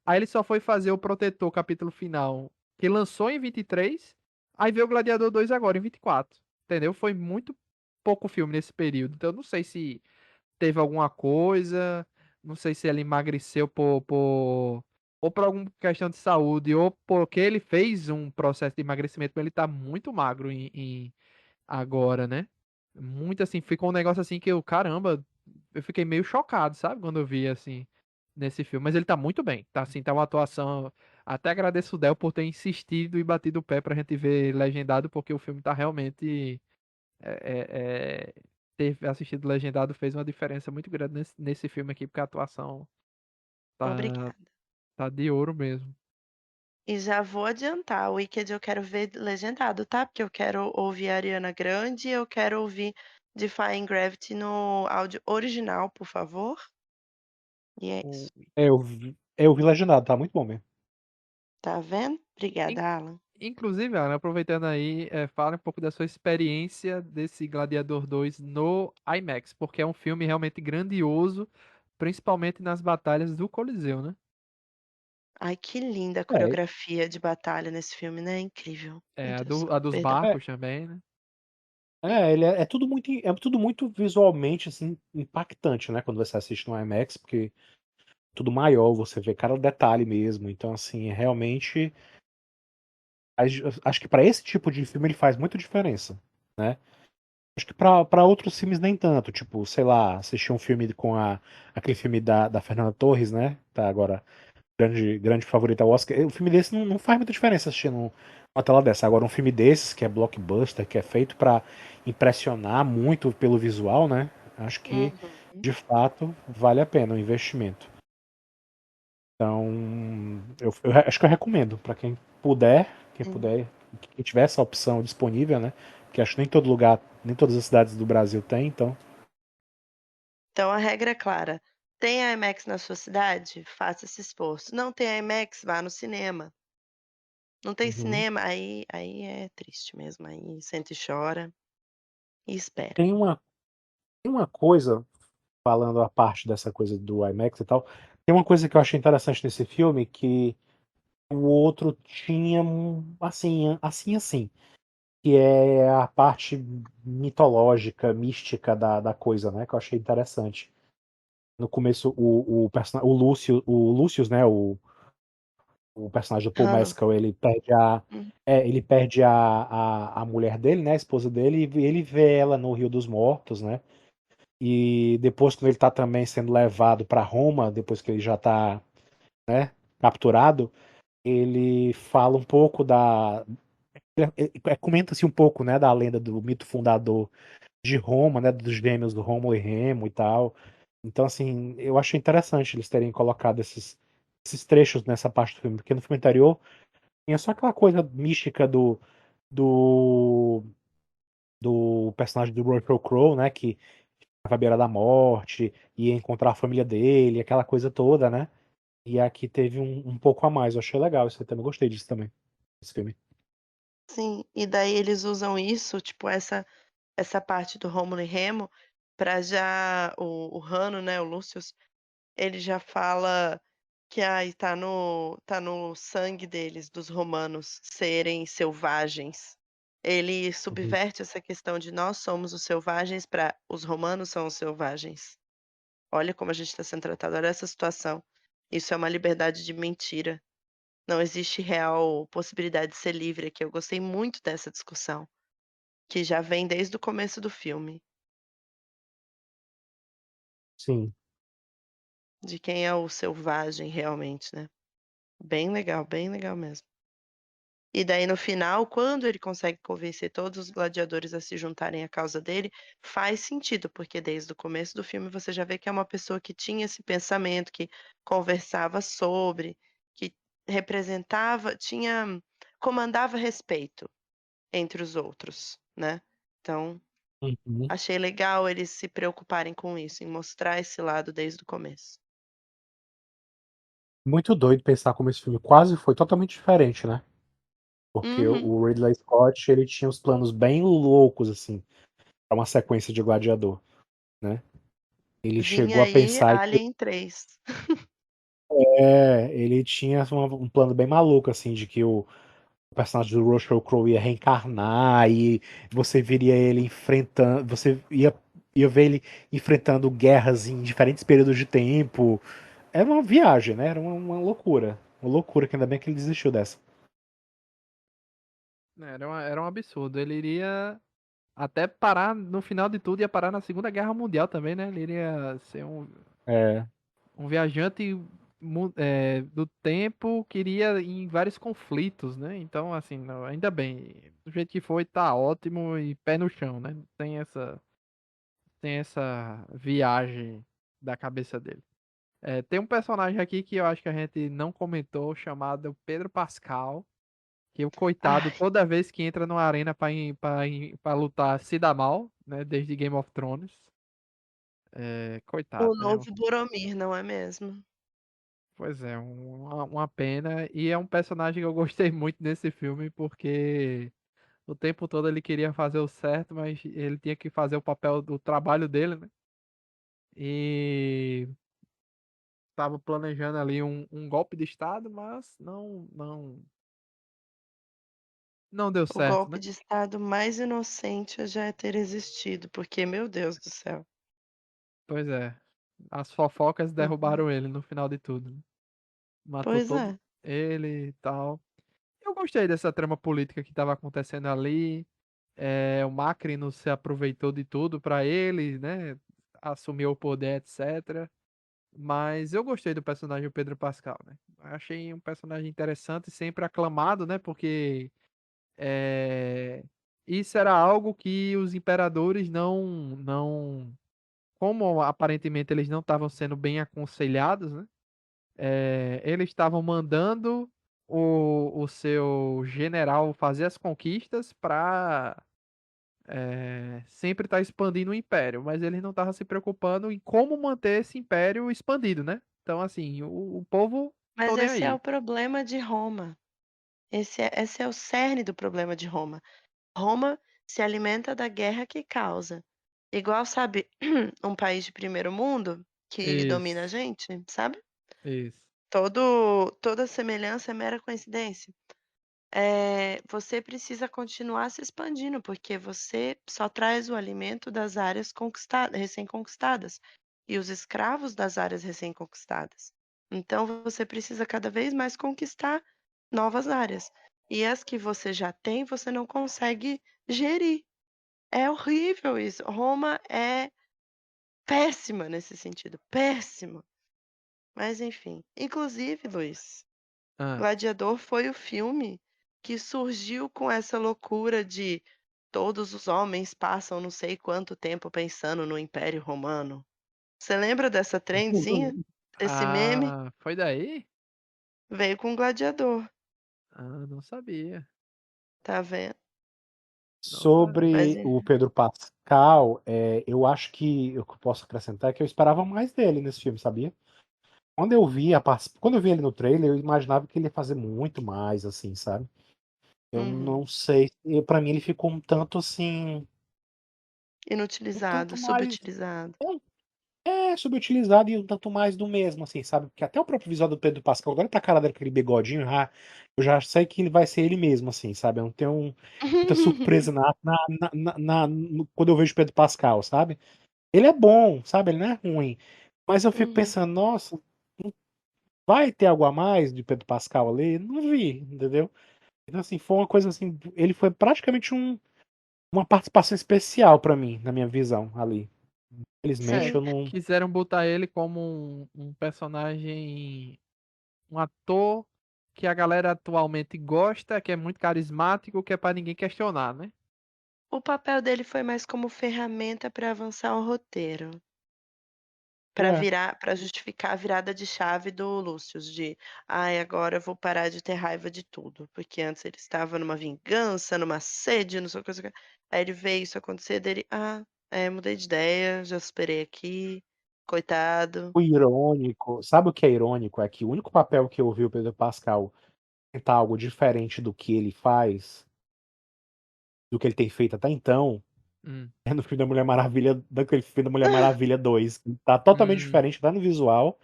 Aí ele só foi fazer o Protetor capítulo final, que lançou em 23. Aí veio o Gladiador 2 agora em 24. Entendeu? Foi muito pouco filme nesse período. Então eu não sei se teve alguma coisa, não sei se ele emagreceu ou por alguma questão de saúde, ou porque ele fez um processo de emagrecimento, mas ele tá muito magro agora, né? Muito assim, ficou um negócio assim que eu, caramba, eu fiquei meio chocado, sabe? Quando eu vi assim nesse filme. Mas ele tá muito bem, tá assim, tá uma atuação. Até agradeço o Del por ter insistido e batido o pé pra gente ver legendado, porque o filme tá realmente. Ter assistido legendado fez uma diferença muito grande nesse filme aqui, porque a atuação tá, Obrigada. tá de ouro mesmo. E já vou adiantar, o Wicked eu quero ver legendado, tá? Porque eu quero ouvir a Ariana Grande e eu quero ouvir Defying Gravity no áudio original, por favor. E é O- isso. Eu vi legendado, tá muito bom mesmo. Tá vendo? in- Obrigada, Alan. Inclusive, Ana, aproveitando aí, fala um pouco da sua experiência desse Gladiador 2 no IMAX, porque é um filme realmente grandioso, principalmente nas batalhas do Coliseu, né? Ai, que linda a É, coreografia de batalha nesse filme, né? Incrível. Meu É, Deus. a dos Perdão. é, barcos também, né? ele é tudo muito visualmente assim impactante, né, quando você assiste no IMAX, porque tudo maior, você vê cada detalhe mesmo. Então assim, realmente acho que para esse tipo de filme ele faz muita diferença, né? Acho que para outros filmes nem tanto, tipo, sei lá, assistir um filme com aquele filme da Fernanda Torres, né? Tá agora grande favorita ao Oscar. Um filme desse não faz muita diferença assistindo uma tela dessa. Agora, um filme desses, que é blockbuster, que é feito para impressionar muito pelo visual, né? Acho que, Uhum. de fato, vale a pena o investimento. Então, eu acho que eu recomendo para quem Sim. puder, quem tiver essa opção disponível, né? Porque acho que nem todo lugar, nem todas as cidades do Brasil tem, então. Então a regra é clara. Tem IMAX na sua cidade? Faça esse esforço. Não tem IMAX? Vá no cinema. Não tem Uhum. cinema? Aí é triste mesmo. Aí senta e chora e espera. Tem uma coisa, falando a parte dessa coisa do IMAX e tal, tem uma coisa que eu achei interessante nesse filme que o outro tinha assim, que é a parte mitológica, mística da coisa, né? Que eu achei interessante. No começo, o Lucius, né? O personagem do Paul Rano. Mescal, ele perde a, Hum. é, ele perde a mulher dele, né? A esposa dele, e ele vê ela no Rio dos Mortos, né? E depois, quando ele tá também sendo levado para Roma, depois que ele já tá, né, capturado, ele fala um pouco comenta-se um pouco, né, da lenda do mito fundador de Roma, né, dos gêmeos do Rômulo e Remo e tal. Então, assim, eu achei interessante eles terem colocado esses trechos nessa parte do filme, porque no filme anterior tinha só aquela coisa mística do, do personagem do Russell Crowe, né, que estava à beira da morte, ia encontrar a família dele, aquela coisa toda, né? E aqui teve um pouco a mais. Eu achei legal isso aí também. Gostei disso também, esse filme. Sim, e daí eles usam isso, tipo, essa parte do Rômulo e Remo, pra já o Rano, né, o Lúcius, ele já fala que ai, tá no sangue deles, dos romanos, serem selvagens. Ele Uhum. subverte essa questão de nós somos os selvagens para os romanos são os selvagens. Olha como a gente está sendo tratado, olha essa situação. Isso é uma liberdade de mentira. Não existe real possibilidade de ser livre aqui. Eu gostei muito dessa discussão, que já vem desde o começo do filme, Sim. de quem é o selvagem realmente, né. Bem legal mesmo. E daí no final, quando ele consegue convencer todos os gladiadores a se juntarem à causa dele, faz sentido, porque desde o começo do filme você já vê que é uma pessoa que tinha esse pensamento, que conversava sobre, que comandava respeito entre os outros, né. Então, Uhum. achei legal eles se preocuparem com isso, em mostrar esse lado desde o começo. Muito doido pensar como esse filme quase foi totalmente diferente, né. Porque Uhum. o Ridley Scott, ele tinha uns planos bem loucos, assim, pra uma sequência de Gladiador, né. Ele Vinha chegou a aí pensar que Alien 3. ele tinha um plano bem maluco, assim, de que o personagem do Russell Crowe ia reencarnar e você viria ele enfrentando, você ia ver ele enfrentando guerras em diferentes períodos de tempo. Era uma viagem, né, era uma loucura. Uma loucura, que ainda bem que ele desistiu dessa. Era um absurdo. Ele iria até parar, no final de tudo, ia parar na Segunda Guerra Mundial também, né? Ele iria ser É. um viajante do tempo que iria em vários conflitos, né? Então, assim, ainda bem. Do jeito que foi, tá ótimo e pé no chão, né? Tem essa viagem da cabeça dele. Tem um personagem aqui que eu acho que a gente não comentou, chamado Pedro Pascal. Que o coitado, Ai, toda vez que entra numa arena pra lutar, se dá mal, né? Desde Game of Thrones. o Coitado, né? novo Boromir, não é mesmo? Pois é, uma pena. E é um personagem que eu gostei muito nesse filme, porque o tempo todo ele queria fazer o certo, mas ele tinha que fazer o papel do trabalho dele, né? E estava planejando ali um golpe de Estado, mas não deu O certo, golpe né? de estado mais inocente já é ter existido, porque, meu Deus do céu. Pois é. As fofocas Uhum. derrubaram ele no final de tudo, né? Matou Pois todo é. ele e tal. Eu gostei dessa trama política que estava acontecendo ali. O Macri não se aproveitou de tudo para ele, né? Assumiu o poder, etc. Mas eu gostei do personagem do Pedro Pascal, né? Achei um personagem interessante, sempre aclamado, né? Porque é, isso era algo que os imperadores como aparentemente eles não estavam sendo bem aconselhados, né? Eles estavam mandando o seu general fazer as conquistas para sempre estar expandindo o império, mas eles não estavam se preocupando em como manter esse império expandido, né? Então, assim, o povo Mas tô nem esse é aí. o problema de Roma. Esse é o cerne do problema de Roma. Roma se alimenta da guerra que causa. Igual, sabe, um país de primeiro mundo que domina a Isso, gente, sabe? isso. Toda semelhança é mera coincidência. Você precisa continuar se expandindo, porque você só traz o alimento das áreas recém-conquistadas e os escravos das áreas recém-conquistadas. Então, você precisa cada vez mais conquistar novas áreas. E as que você já tem, você não consegue gerir. É horrível isso. Roma é péssima nesse sentido, péssima. Mas enfim. Inclusive, Luiz, Ah, Gladiador foi o filme que surgiu com essa loucura de todos os homens passam não sei quanto tempo pensando no Império Romano. Você lembra dessa trendzinha? Esse meme? foi daí? Veio com Gladiador, Ah, não sabia. tá vendo? Não sabia. Mas Sobre o Pedro Pascal, eu acho que o que eu posso acrescentar é que eu esperava mais dele nesse filme, sabia? Quando eu vi ele no trailer, eu imaginava que ele ia fazer muito mais, assim, sabe? Eu uhum. não sei, pra mim ele ficou um tanto assim, um Inutilizado, tanto mais, subutilizado. É subutilizado e um tanto mais do mesmo, assim, sabe? Porque até o próprio visual do Pedro Pascal, agora tá a cara dele com aquele bigodinho, eu já sei que ele vai ser ele mesmo, assim, sabe? Eu não tenho muita surpresa quando eu vejo o Pedro Pascal, sabe? Ele é bom, sabe? Ele não é ruim. Mas eu fico Uhum. pensando, nossa, vai ter algo a mais de Pedro Pascal ali? Não vi, entendeu? Então, assim, foi uma coisa assim, ele foi praticamente uma participação especial pra mim, na minha visão ali. Infelizmente, Sim. eu não. Quiseram botar ele como um personagem, um ator que a galera atualmente gosta, que é muito carismático, que é pra ninguém questionar, né? O papel dele foi mais como ferramenta para avançar o roteiro. Para É, virar, para justificar a virada de chave do Lúcius, de ai, agora eu vou parar de ter raiva de tudo. Porque antes ele estava numa vingança, numa sede, não sei o que, não sei o que. Aí ele vê isso acontecer dele, mudei de ideia, já superei aqui, coitado. o irônico, sabe o que é irônico? É que o único papel que eu vi o Pedro Pascal tentar algo diferente do que ele faz, do que ele tem feito até então, Hum. é no filme da Mulher Maravilha, daquele filme da Mulher Maravilha 2. Tá totalmente Hum. diferente, tá no visual,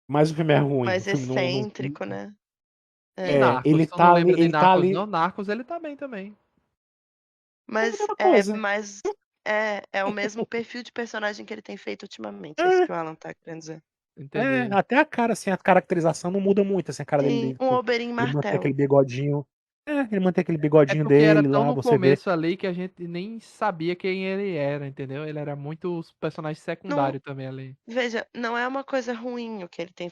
mas o filme é ruim. O Mais filme não. excêntrico, né? E É. Narcos? Tu não Ali, lembra de ele tá Narcos, não? ali. Narcos ele tá bem também. É a Mas mesma é coisa. mais. É o mesmo perfil de personagem que ele tem feito ultimamente, é isso É, que o Alan tá querendo dizer. Entendi. até a cara, assim, a caracterização não muda muito, assim, a cara Sim, dele, um Oberyn ele mantém aquele Martell. bigodinho. Ele mantém aquele É bigodinho porque era dele tão lá, no você vê. começo ali que a gente nem sabia quem ele era, entendeu? Ele era muito os personagem Não, secundário também ali. veja, não é uma coisa ruim o que ele tem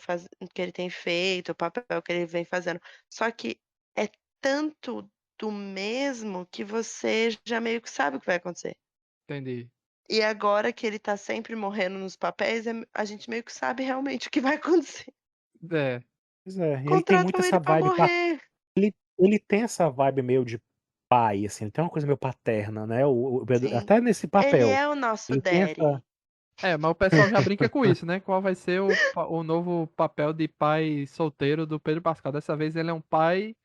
que ele tem feito, o papel que ele vem fazendo. Só que é tanto do mesmo que você já meio que sabe o que vai acontecer. Entendi. E agora que ele tá sempre morrendo nos papéis, a gente meio que sabe realmente o que vai acontecer. É, Pois é, ele tem muito Contratam essa ele pra vibe. morrer. Ele tem essa vibe meio de pai, assim, ele tem uma coisa meio paterna, né? Sim. Até nesse Ele papel. é o nosso Ele tem essa. daddy. mas o pessoal já brinca com isso, né? Qual vai ser o novo papel de pai solteiro do Pedro Pascal? Dessa vez ele é um pai.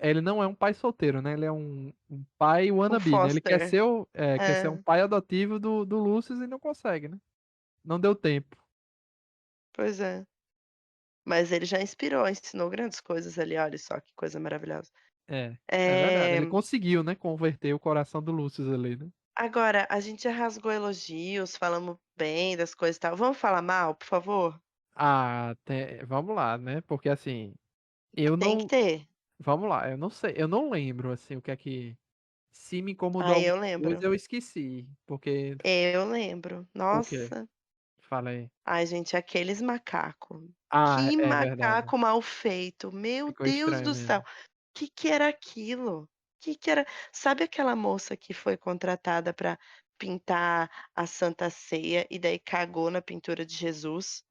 Ele não é um pai solteiro, né? Ele é um pai Um wannabe, né? Ele foster. quer ser um É, pai adotivo do Lucius e não consegue, né? Não deu tempo. pois é. Mas ele já inspirou, ensinou grandes coisas ali, olha só que coisa maravilhosa. É verdade. É, Ele conseguiu, né? Converter o coração do Lucius ali, né? agora, a gente já rasgou elogios, falamos bem das coisas e tal. Vamos falar mal, por favor? Vamos lá, né? Porque assim, eu Tem que não. ter. Vamos lá, eu não sei, eu não lembro, assim, o que é que. Se me incomodou Aí eu alguma coisa, lembro. eu esqueci. Porque. Eu lembro. O quê? Nossa. Falei. Ai, gente, aqueles macacos. Que É verdade. macaco mal feito. Meu Ficou Deus estranho do céu. mesmo. Que era aquilo? Que era? Sabe aquela moça que foi contratada para pintar a Santa Ceia e daí cagou na pintura de Jesus?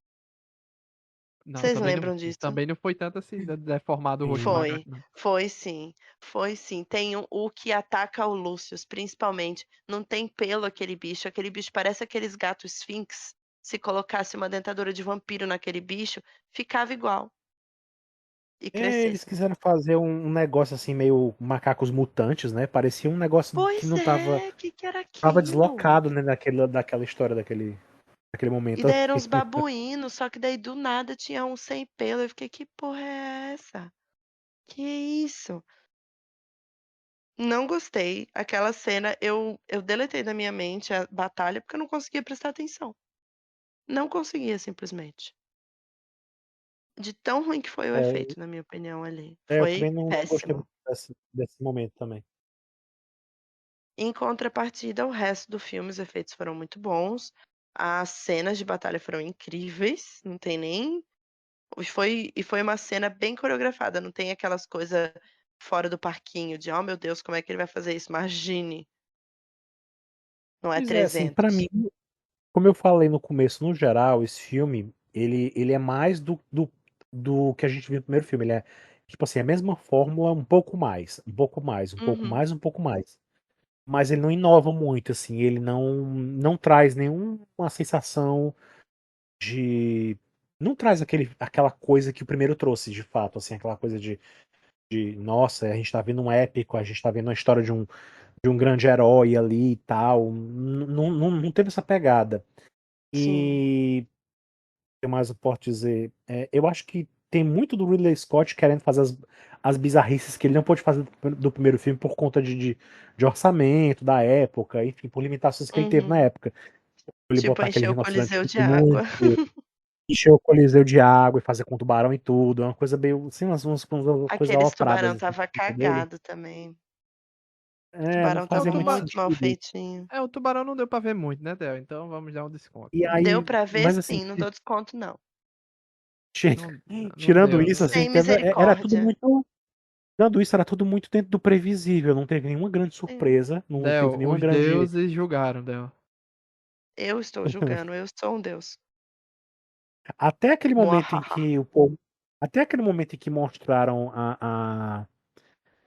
Não, Vocês lembram disso? também não foi tanto assim, deformado o rosto do macaco, Foi, não. foi sim, foi sim. Tem o que ataca o Lúcius, principalmente. Não tem pelo aquele bicho parece aqueles gatos esfinx. Se colocasse uma dentadura de vampiro naquele bicho, ficava igual e Eles crescesse. quiseram fazer um negócio assim, meio macacos mutantes, né? Parecia um negócio que Pois não tava, é, que era tava aquilo? deslocado, né, daquela história, daquele E momento daí eram ali. uns babuínos, só que daí do nada tinha um sem pelo. Eu fiquei, que porra é essa? Que isso? Não gostei. Aquela cena, eu deletei da minha mente a batalha porque eu não conseguia prestar atenção. Não conseguia, simplesmente. De tão ruim que foi o É, efeito, na minha opinião, ali. eu Foi também não gostei péssimo. muito desse momento também. Em contrapartida, o resto do filme, os efeitos foram muito bons. As cenas de batalha foram incríveis, não tem nem. E foi uma cena bem coreografada, não tem aquelas coisas fora do parquinho de, oh meu Deus, como é que ele vai fazer isso? Imagine, não é Pois é, assim, pra mim, 300. como eu falei no começo, no geral, esse filme, ele é mais do que a gente viu no primeiro filme. Ele é, tipo assim, a mesma fórmula, um pouco mais, um pouco mais, um pouco Uhum. mais, um pouco mais. Mas ele não inova muito, assim, ele não traz nenhuma sensação de. Não traz aquela coisa que o primeiro trouxe, de fato, assim, aquela coisa de nossa, a gente tá vendo um épico, a gente tá vendo uma história de um grande herói ali e tal. Não teve essa pegada. Sim. E o que mais eu posso dizer? Eu acho que tem muito do Ridley Scott querendo fazer as bizarrices que ele não pôde fazer do primeiro filme por conta de orçamento da época, enfim, por limitações que ele teve na Uhum. época. Ele Tipo, botar aquele encher o rinoceronte Coliseu de água. muito, encher o coliseu de água e fazer com tubarão e tudo. É uma coisa meio, assim, umas coisas Aqueles tubarão alopradas, assim, tava por conta dele. cagado também. O Não tubarão É, o, fazia tava muito tuba... muito mal sentido. feitinho. o tubarão não deu pra ver muito, né, Del? Então vamos dar um desconto. E Deu aí, pra ver mas assim, sim, não dou desconto não. ti- Não, não tirando deu, isso, não assim, deu. Sem era tudo misericórdia. muito. Tirando isso, era tudo muito dentro do previsível. Não teve nenhuma grande Sim. surpresa. Não teve Del, nenhuma os grande. deuses julgaram, Del. Eu estou julgando, eu sou um deus. Até aquele momento em Muahaha. que o povo. Até aquele momento em que mostraram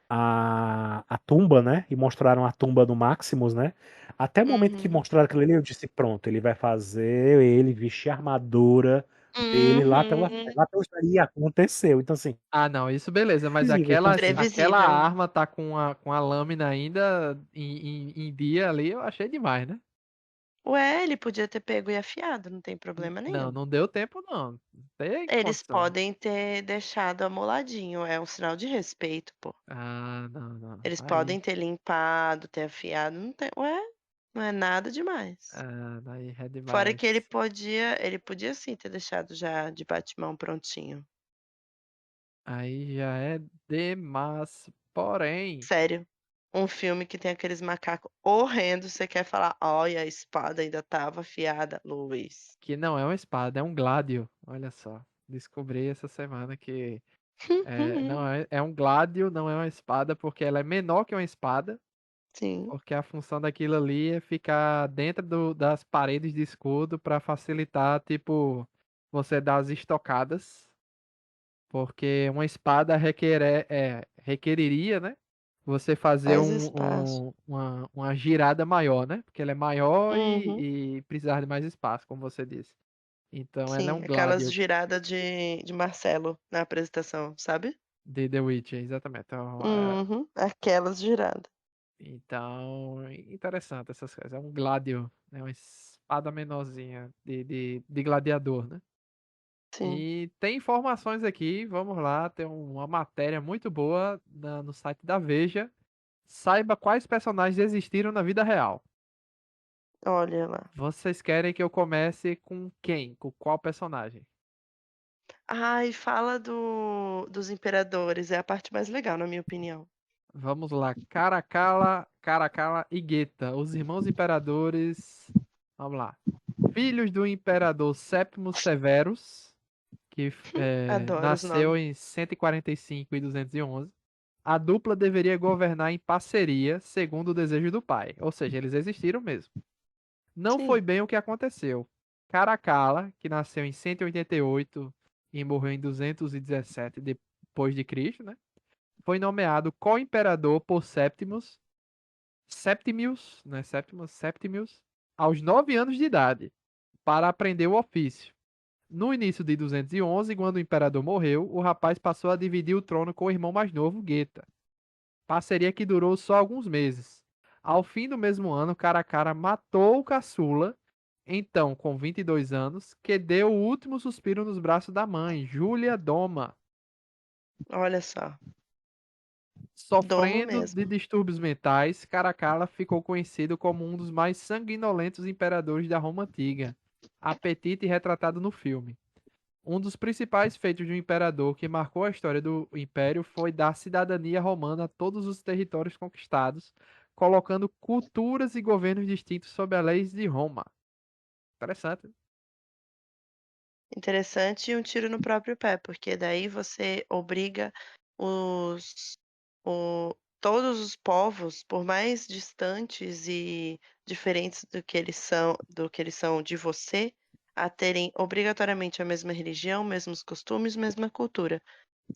a tumba, né? E mostraram a tumba do Maximus, né? Até o momento que Uhum. mostraram aquilo ali, eu disse, pronto, ele vai fazer ele vestir a armadura dele Uhum. lá pela e aconteceu. Então, assim, Ah, não, isso beleza, mas visível. Então, assim, aquela Previsível. arma tá com a lâmina ainda em dia ali, eu achei demais, né? Ué, ele podia ter pego e afiado, não tem problema Não, nenhum. não deu tempo, não. Não tem Eles condição. podem ter deixado amoladinho, é um sinal de respeito, pô. Ah, não, não. Eles Aí, podem ter limpado, ter afiado, não tem, ué, não é nada demais. aí é Fora demais. que ele podia sim ter deixado já de batimão prontinho. Aí já é demais. Porém, Sério. Um filme que tem aqueles macacos horrendos, você quer falar: "Olha, a espada ainda estava afiada, Luiz". que não é uma espada, é um gládio. Olha só. Descobri essa semana que não é um gládio, não é uma espada, porque ela é menor que uma espada. Sim, Porque a função daquilo ali é ficar dentro das paredes de escudo para facilitar, tipo, você dar as estocadas. Porque uma espada requeriria, né? Você fazer mais espaço. uma girada maior, né? Porque ela é maior Uhum, e precisar de mais espaço, como você disse. Então ela é sim, um aquelas gládio giradas de Marcelo na apresentação, sabe? de The Witcher, exatamente. Uhum, aquelas giradas. Então, interessante essas coisas. É um gládio, né? Uma espada menorzinha de gladiador, né? Sim. E tem informações aqui, vamos lá, tem uma matéria muito boa no site da Veja. Saiba quais personagens existiram na vida real. Olha lá. Vocês querem que eu comece com quem? Com qual personagem? Ai, fala dos imperadores, é a parte mais legal, na minha opinião. Vamos lá, Caracalla e Geta, os irmãos imperadores. Vamos lá. Filhos do imperador Sétimo Severus, que Adoro os nasceu nomes. em 145 e 211. A dupla deveria governar em parceria, segundo o desejo do pai. Ou seja, eles existiram mesmo. Não foi Sim, bem o que aconteceu. Caracalla, que nasceu em 188 e morreu em 217 depois de Cristo, né? Foi nomeado co-imperador por Septimius, né? Septimius, aos 9 anos de idade, para aprender o ofício. No início de 211, quando o imperador morreu, o rapaz passou a dividir o trono com o irmão mais novo, Geta. Parceria que durou só alguns meses. Ao fim do mesmo ano, Caracara matou o caçula, então com 22 anos, que deu o último suspiro nos braços da mãe, Júlia Doma. olha só. Domo Sofrendo de mesmo. distúrbios mentais, Caracalla ficou conhecido como um dos mais sanguinolentos imperadores da Roma antiga, apetite retratado no filme. Um dos principais feitos de um imperador que marcou a história do império foi dar cidadania romana a todos os territórios conquistados, colocando culturas e governos distintos sob as leis de Roma. Interessante. Interessante e um tiro no próprio pé, porque daí você obriga os todos os povos, por mais distantes e diferentes do que eles são de você, a terem obrigatoriamente a mesma religião, mesmos costumes, mesma cultura.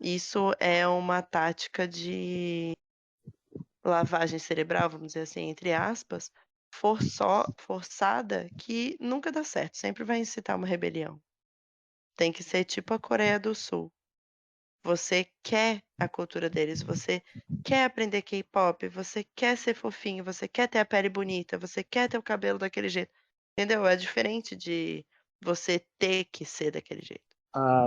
Isso é uma tática de lavagem cerebral, vamos dizer assim, entre aspas, forçada, que nunca dá certo, sempre vai incitar uma rebelião. Tem que ser tipo a Coreia do Sul. Você quer a cultura deles, você quer aprender K-pop, você quer ser fofinho, você quer ter a pele bonita, você quer ter o cabelo daquele jeito. Entendeu? É diferente de você ter que ser daquele jeito.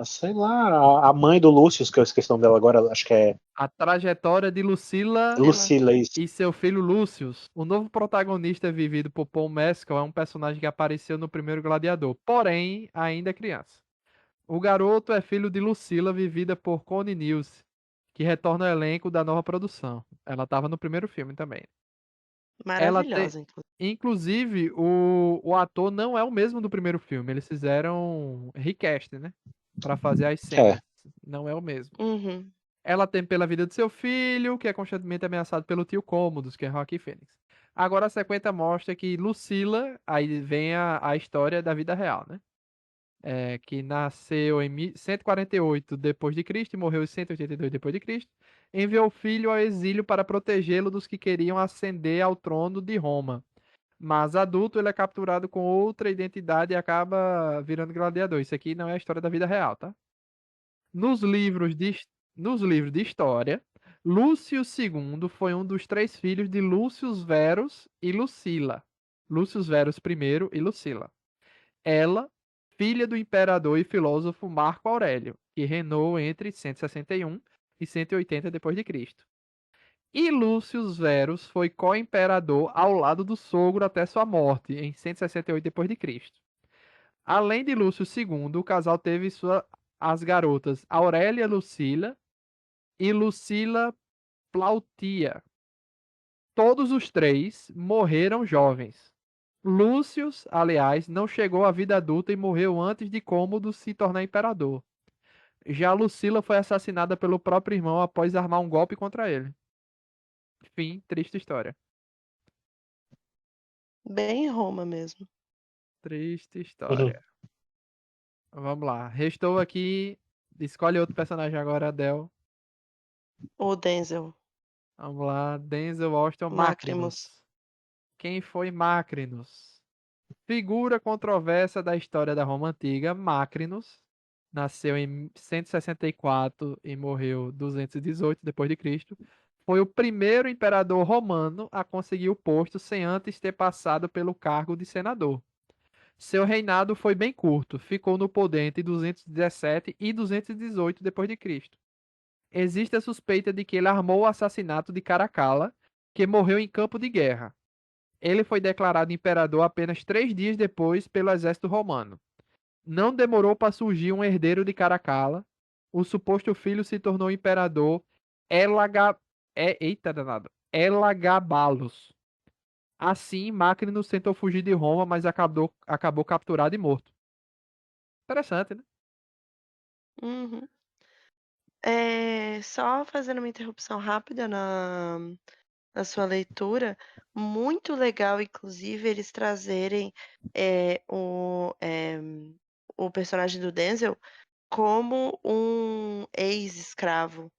Sei lá, a mãe do Lúcio, que eu esqueci o nome dela agora, acho que é A trajetória de Lucila Lucila, isso. e seu filho Lúcius. O novo protagonista vivido por Paul Mescal é um personagem que apareceu no primeiro Gladiador, porém ainda é criança. O garoto é filho de Lucila, vivida por Connie Nielsen, que retorna ao elenco da nova produção. Ela estava no primeiro filme também. Ela tem, Maravilhosa, inclusive. inclusive, o ator não é o mesmo do primeiro filme. Eles fizeram recast, né, para fazer as É. cenas. Não é o mesmo. Uhum. Ela tem pela vida do seu filho, que é constantemente ameaçado pelo tio Cômodos, que é Joaquin Phoenix. Agora a sequência mostra que Lucila, aí vem a história da vida real, né? Que nasceu em 148 depois de Cristo e morreu em 182 depois de Cristo, enviou o filho ao exílio para protegê-lo dos que queriam ascender ao trono de Roma. Mas adulto, ele é capturado com outra identidade e acaba virando gladiador. Isso aqui não é a história da vida real, tá? Nos livros de, nos livros de história, Lúcio II foi um dos três filhos de Lúcius Verus e Lucila. Lúcius Verus I e Lucila. Ela, filha do imperador e filósofo Marco Aurélio, que reinou entre 161 e 180 d.C. E Lúcius Verus foi co-imperador ao lado do sogro até sua morte, em 168 d.C. Além de Lúcio II, o casal teve as garotas Aurélia Lucila e Lucila Plautia. Todos os três morreram jovens. Lúcio, aliás, não chegou à vida adulta e morreu antes de Cômodo se tornar imperador. Já Lucila foi assassinada pelo próprio irmão após armar um golpe contra ele. Fim, triste história. Bem Roma mesmo. Triste Uhum. história. Vamos lá. Restou aqui. Escolhe outro personagem agora, Adele. O Denzel. Vamos lá. Denzel Washington Macrimus. Macrinus. Quem foi Macrinus? Figura controversa da história da Roma Antiga, Macrinus nasceu em 164 e morreu 218 depois de Cristo. Foi o primeiro imperador romano a conseguir o posto sem antes ter passado pelo cargo de senador. Seu reinado foi bem curto, ficou no poder entre 217 e 218 depois de Cristo. Existe a suspeita de que ele armou o assassinato de Caracalla, que morreu em campo de guerra. Ele foi declarado imperador apenas 3 dias depois pelo exército romano. Não demorou para surgir um herdeiro de Caracalla. O suposto filho se tornou imperador Elaga... Eita danado. Elagabalus. Assim, Macrinus tentou fugir de Roma, mas acabou capturado e morto. Interessante, né? Uhum. Só fazendo uma interrupção rápida na sua leitura, muito legal, inclusive, eles trazerem o personagem do Denzel como um ex-escravo,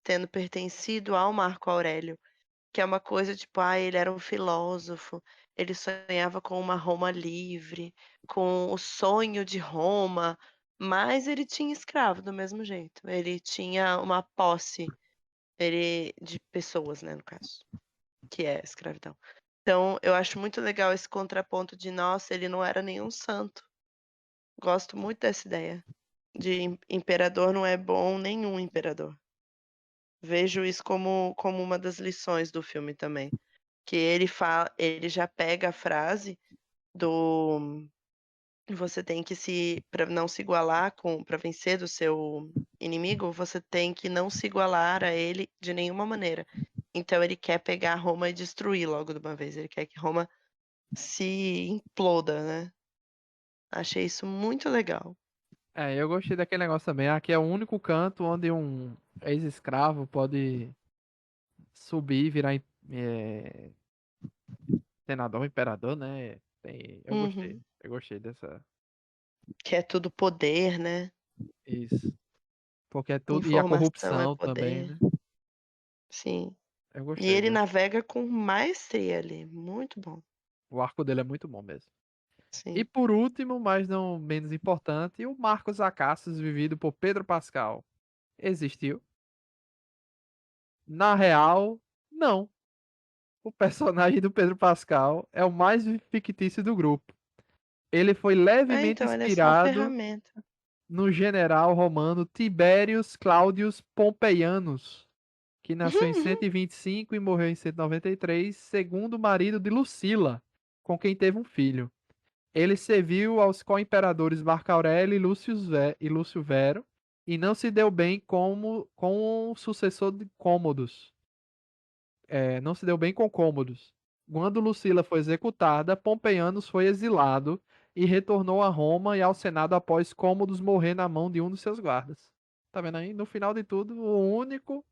tendo pertencido ao Marco Aurélio, que é uma coisa tipo, ele era um filósofo, ele sonhava com uma Roma livre, com o sonho de Roma, mas ele tinha escravo do mesmo jeito. Ele tinha uma posse, de pessoas, né, no caso, que é a escravidão. Então, eu acho muito legal esse contraponto de, nossa, ele não era nenhum santo. Gosto muito dessa ideia de imperador não é bom nenhum imperador. Vejo isso como uma das lições do filme também. Que ele já pega a frase do você tem que para não se igualar para vencer do seu inimigo, você tem que não se igualar a ele de nenhuma maneira. Então ele quer pegar Roma e destruir logo de uma vez. Ele quer que Roma se imploda, né? Achei isso muito legal. Eu gostei daquele negócio também. Aqui é o único canto onde um ex-escravo pode subir e virar senador, imperador, né? Eu gostei. Uhum. Eu gostei dessa. Que é tudo poder, né? Isso. Porque é tudo. E a Informação é corrupção também, poder. né? Sim. Eu E gostei ele desse. navega com maestria ali. Muito bom. O arco dele é muito bom mesmo. E Sim. por último, mas não menos importante, o Marcos Acácios, vivido por Pedro Pascal. Existiu? Na real, não. o personagem do Pedro Pascal é o mais fictício do grupo. Ele foi levemente Então, ele é só inspirado ferramenta. no general romano Tiberius Claudius Pompeianus, que nasceu em 125 e morreu em 193, segundo marido de Lucila, com quem teve um filho. Ele serviu aos co-imperadores Marco Aurélio e Lúcio Vero, e não se deu bem com o sucessor de Cômodos. Não se deu bem com Cômodos. Quando Lucila foi executada, Pompeianus foi exilado e retornou a Roma e ao Senado após Cômodos morrer na mão de um dos seus guardas. Tá vendo aí? No final de tudo, o único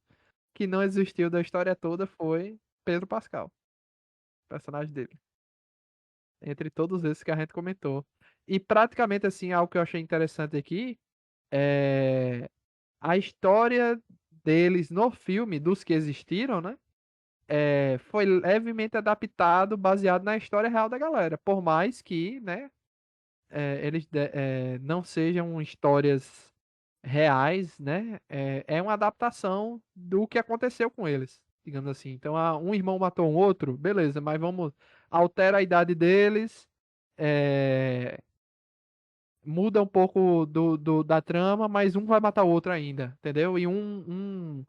que não existiu da história toda foi Pedro Pascal, o personagem dele. Entre todos esses que a gente comentou. E praticamente assim, algo que eu achei interessante aqui é a história deles no filme, dos que existiram, né? Foi levemente adaptado, baseado na história real da galera. Por mais que, né, eles não sejam histórias reais, né? É uma adaptação do que aconteceu com eles, digamos assim. Então, um irmão matou um outro, beleza, mas vamos altera a idade deles, é, muda um pouco da trama, mas um vai matar o outro ainda, entendeu? E um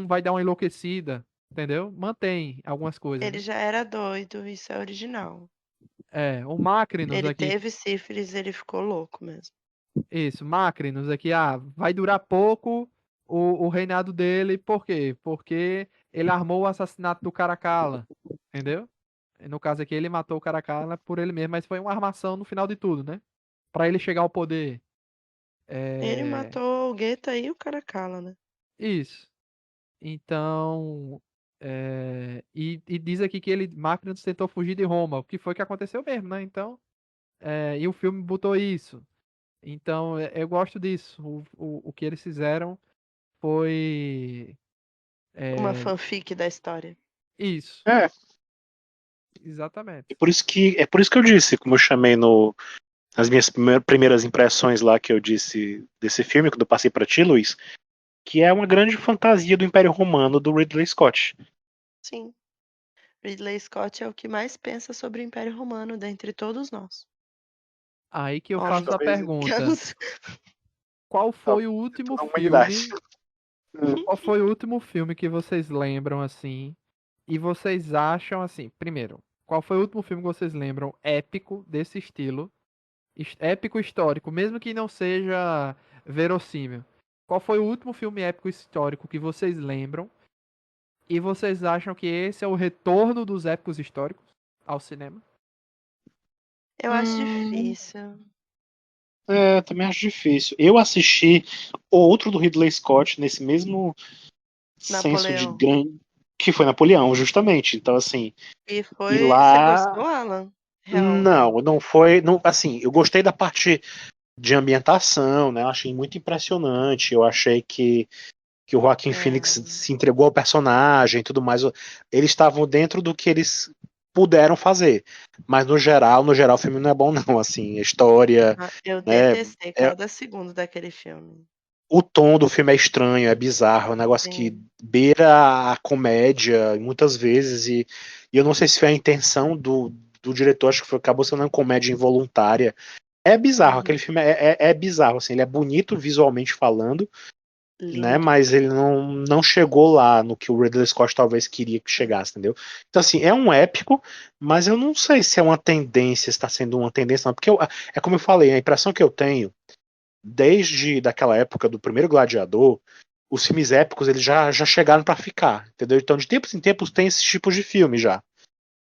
vai dar uma enlouquecida, entendeu? Mantém algumas coisas, Ele né? já era doido, isso é original. O Macrinus Ele aqui, teve sífilis, ele ficou louco mesmo. isso, Macrinus aqui, vai durar pouco o reinado dele, por quê? Porque ele armou o assassinato do Caracalla, entendeu? No caso aqui, ele matou o Caracalla por ele mesmo, mas foi uma armação no final de tudo, né? Pra ele chegar ao poder. Ele É... matou o Guetta e o Caracalla, né? Isso. Então, e diz aqui que ele, Macrinus tentou fugir de Roma, o que foi que aconteceu mesmo, né? Então, e o filme botou isso. Então, eu gosto disso. O que eles fizeram foi Uma é, fanfic da história. isso, É, exatamente. é por isso que eu disse, como eu chamei no, nas minhas primeiras impressões lá que eu disse desse filme, quando eu passei para ti, Luiz, que é uma grande fantasia do Império Romano do Ridley Scott. Sim. Ridley Scott é o que mais pensa sobre o Império Romano dentre todos nós. Aí que eu Acho faço Homens a talvez e pergunta: mulheres. qual foi o talvez último toda a humanidade. filme? Qual foi o último filme que vocês lembram assim? E vocês acham assim, primeiro, qual foi o último filme que vocês lembram épico desse estilo? Épico histórico, mesmo que não seja verossímil. Qual foi o último filme épico histórico que vocês lembram? E vocês acham que esse é o retorno dos épicos históricos ao cinema? Eu acho difícil. Também acho difícil. Eu assisti outro do Ridley Scott nesse mesmo senso de Napoleão. grande. Que foi Napoleão, justamente. Então, assim. E E foi. Você lá. gostou, Alan? Real. Não foi. Não, assim, eu gostei da parte de ambientação, né? Eu achei muito impressionante. Eu achei que o Joaquin É, Phoenix se entregou ao personagem e tudo mais. Eles estavam dentro do que eles puderam fazer. Mas no geral, o filme não é bom, não. Assim, a história, eu né? detestei É, cada segundo daquele filme. o tom do filme é estranho, é bizarro, é um negócio que Sim. beira a comédia muitas vezes, e eu não sei se foi a intenção do diretor, acho que acabou sendo uma comédia involuntária. É bizarro, aquele Uhum. filme é bizarro, assim, ele é bonito visualmente falando, né, Lindo. mas ele não chegou lá no que o Ridley Scott talvez queria que chegasse, entendeu? Então, assim, é um épico, mas eu não sei se é uma tendência, se está sendo uma tendência, não, porque é como eu falei, a impressão que eu tenho desde daquela época do primeiro Gladiador, os filmes épicos eles já chegaram para ficar, entendeu? Então de tempos em tempos tem esses tipos de filme já.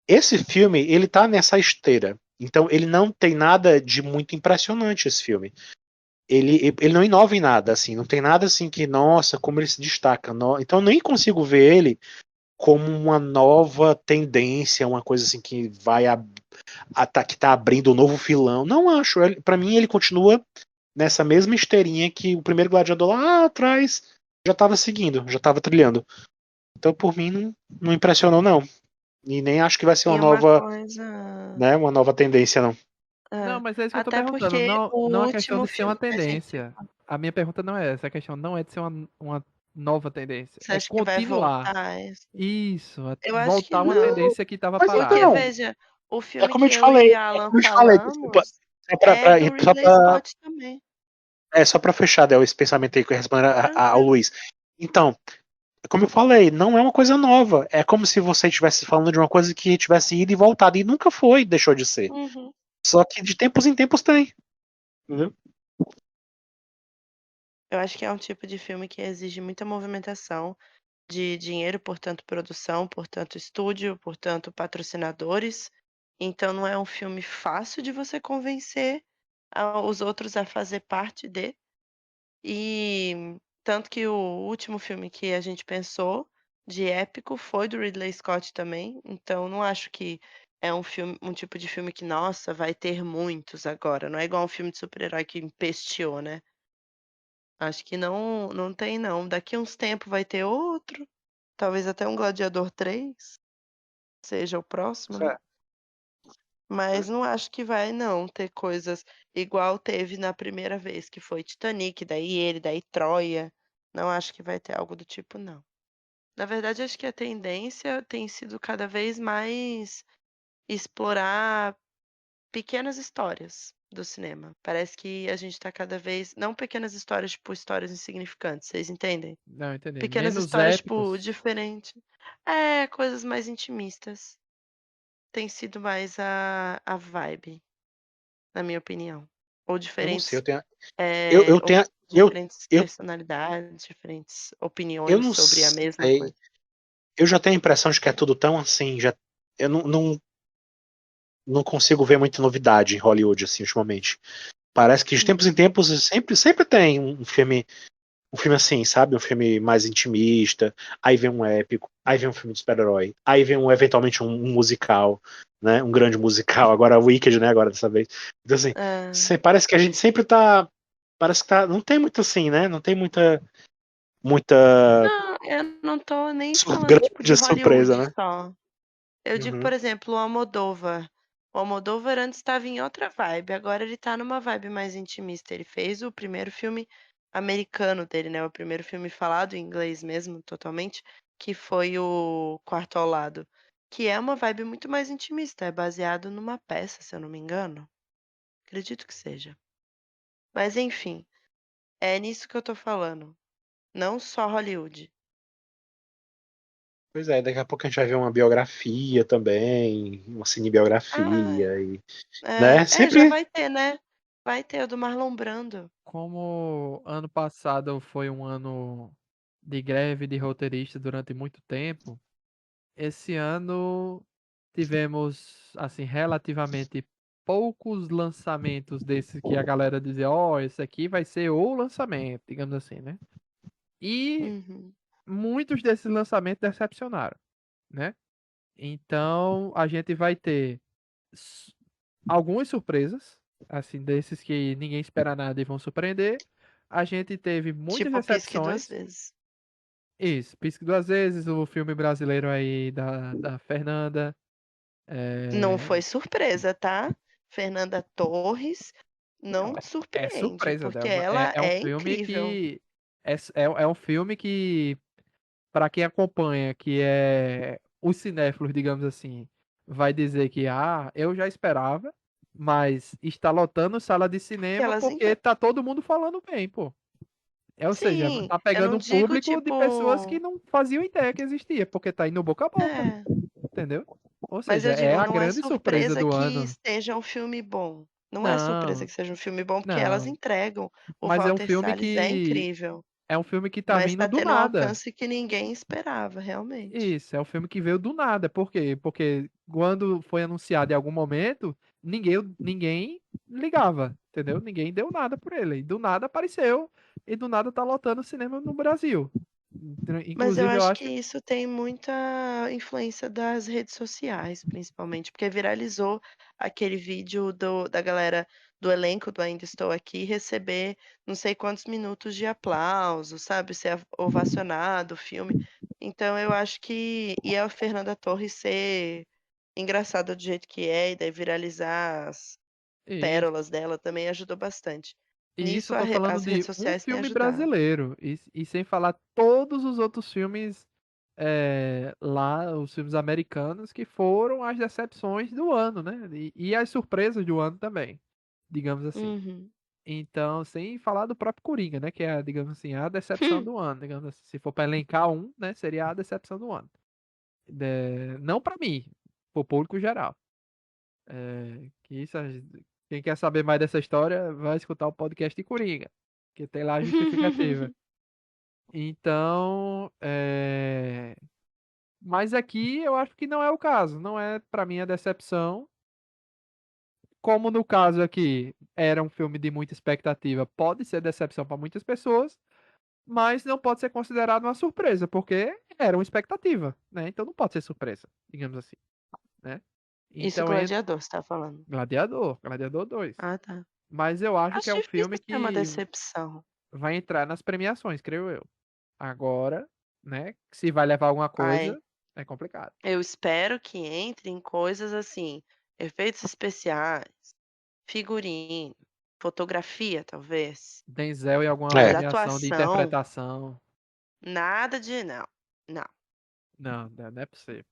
Esse filme ele tá nessa esteira, então ele não tem nada de muito impressionante esse filme. Ele não inova em nada, assim, não tem nada assim que, nossa, como ele se destaca. Então eu nem consigo ver ele como uma nova tendência, uma coisa assim que que tá abrindo um novo filão. Não acho. Para mim ele continua nessa mesma esteirinha que o primeiro gladiador lá atrás já estava seguindo, já estava trilhando. Então, por mim, não impressionou, não. E nem acho que vai ser E uma coisa. uma nova tendência, não. Não, É, mas é isso que eu tô até perguntando. porque Não, o não é questão último de ser uma filme. Mas, gente, tendência. A minha pergunta não é essa. A questão não é de ser uma nova tendência. Você É acha que vai continuar. voltar? Isso, Eu acho que voltar uma não. tendência que estava Mas Porque, parada. então, veja, o é filme como eu que te eu e falei, Alan desculpa, falamos só é do Ridley pra, Scott também. só pra fechar, Del, esse pensamento aí que eu responder ao Tranquilo. Luiz. Então, como eu falei, não é uma coisa nova. É como se você estivesse falando de uma coisa que tivesse ido e voltado. E nunca foi, deixou de ser. Uhum. Só que de tempos em tempos tem. Entendeu? Eu acho que é um tipo de filme que exige muita movimentação de dinheiro, portanto, produção, portanto, estúdio, portanto, patrocinadores. Então, não é um filme fácil de você convencer os outros a fazer parte de. E tanto que o último filme que a gente pensou de épico foi do Ridley Scott também. Então, não acho que é um filme, um tipo de filme que, nossa, vai ter muitos agora. Não é igual um filme de super-herói que empesteou, né? Acho que não tem, não. Daqui a uns tempos vai ter outro. Talvez até um Gladiador 3 seja o próximo, né? Certo. Mas não acho que vai, não, ter coisas igual teve na primeira vez, que foi Titanic, daí ele, daí Troia. Não acho que vai ter algo do tipo, não. Na verdade, acho que a tendência tem sido cada vez mais explorar pequenas histórias do cinema. Parece que a gente tá cada vez. Não pequenas histórias, tipo, histórias insignificantes, vocês entendem? Não, entendi. Pequenas Menos histórias, tipo, épicos. diferentes. É, coisas mais intimistas. Tem sido mais a vibe, na minha opinião. Ou Eu não sei, diferentes, eu ou tenho, diferentes eu, personalidades, diferentes eu opiniões não sobre a mesma sei. coisa. Eu já tenho a impressão de que é tudo tão assim, já, eu não consigo ver muita novidade em Hollywood assim ultimamente. Parece que de tempos em Uhum. tempos sempre tem um filme assim, sabe? Um filme mais intimista, aí vem um épico, aí vem um filme de super-herói, aí vem eventualmente um musical, né? Um grande musical, agora Wicked, né? Agora dessa vez. Então assim, Ah, parece que a gente sempre parece que não tem muito assim, né? Não tem muita não, eu não tô nem falando, tipo, de grande surpresa, Hollywood né? só. Eu digo, por Uhum. exemplo, o Almodóvar. O Almodóvar antes estava em outra vibe, agora ele tá numa vibe mais intimista. Ele fez o primeiro filme americano dele, né? O primeiro filme falado em inglês mesmo, totalmente, que foi o Quarto ao Lado, que é uma vibe muito mais intimista, é baseado numa peça, se eu não me engano. Acredito que seja. Mas enfim, é nisso que eu tô falando. Não só Hollywood. Pois é, daqui a pouco a gente vai ver uma biografia também, uma Ah, cinebiografia e, né? já Sempre vai ter, né? Vai ter o do Marlon Brando. Como ano passado foi um ano de greve de roteirista durante muito tempo, esse ano tivemos, assim, relativamente poucos lançamentos desses que a galera dizia, ó, esse aqui vai ser o lançamento, digamos assim, né? E Uhum. muitos desses lançamentos decepcionaram, né? Então, a gente vai ter s- algumas surpresas, assim, desses que ninguém espera nada e vão surpreender. A gente teve muitas Tipo, pisque duas decepções. vezes. Isso, Pisque duas vezes, o filme brasileiro aí da Fernanda. Não É, foi surpresa, tá? Fernanda Torres não, não é surpreende, surpresa, porque Delma. ela É um é filme incrível. que. É um filme que, para quem acompanha, que é os cinéfilos, digamos assim, vai dizer que, eu já esperava, mas está lotando sala de Que cinema elas porque tá todo mundo falando bem, pô. Ou seja, Sim, tá eu pegando não um digo público de pessoas que tipo. não faziam ideia que existia, porque tá indo boca a boca, É, entendeu? Ou mas seja, eu é digo, a não é grande surpresa surpresa do que ano. esteja um filme bom. Não é surpresa Não, que seja um filme bom, porque elas não. entregam. O Mas Walter Salles é incrível, é um filme que tá mas vindo tá do tendo um nada. alcance que ninguém esperava, realmente. Isso, é um filme que veio do nada. Por quê? Porque quando foi anunciado em algum momento, ninguém ligava, entendeu? Ninguém deu nada por ele. E do nada apareceu e do nada tá lotando o cinema no Brasil. Mas eu Inclusive, eu acho que acho. isso tem muita influência das redes sociais, principalmente, porque viralizou aquele vídeo da galera do elenco do Ainda Estou Aqui receber não sei quantos minutos de aplauso, sabe? Ser ovacionado o filme. Então eu acho que. E a Fernanda Torres ser engraçada do jeito que é, e daí viralizar as Isso. pérolas dela também ajudou bastante. E isso Nisso eu tô falando as redes de um sociais têm filme ajudado. brasileiro. E sem falar todos os outros filmes lá, os filmes americanos, que foram as decepções do ano, né? E as surpresas do ano também, digamos assim. Uhum. Então, sem falar do próprio Coringa, né? Que é, digamos assim, a decepção do ano. Digamos assim, se for para elencar um, né? Seria a decepção do ano. Não para mim, pro público geral. Que isso, quem quer saber mais dessa história, vai escutar o podcast de Coringa, que tem lá a justificativa. Então, mas aqui eu acho que não é o caso. Não é, para mim, a decepção. Como no caso aqui era um filme de muita expectativa, pode ser decepção para muitas pessoas, mas não pode ser considerado uma surpresa, porque era uma expectativa, né? Então não pode ser surpresa, digamos assim, né? Isso, Então entra Gladiador, você tá falando. Gladiador 2. Ah, tá. Mas eu acho que é Acho um difícil filme ser uma que decepção. vai entrar nas premiações, creio eu. Agora, né? Se vai levar alguma Ai, coisa, é complicado. eu espero que entre em coisas assim, efeitos especiais, figurino, fotografia, talvez, Denzel em alguma mas É, premiação de atuação, interpretação. nada de não, não. Não é possível.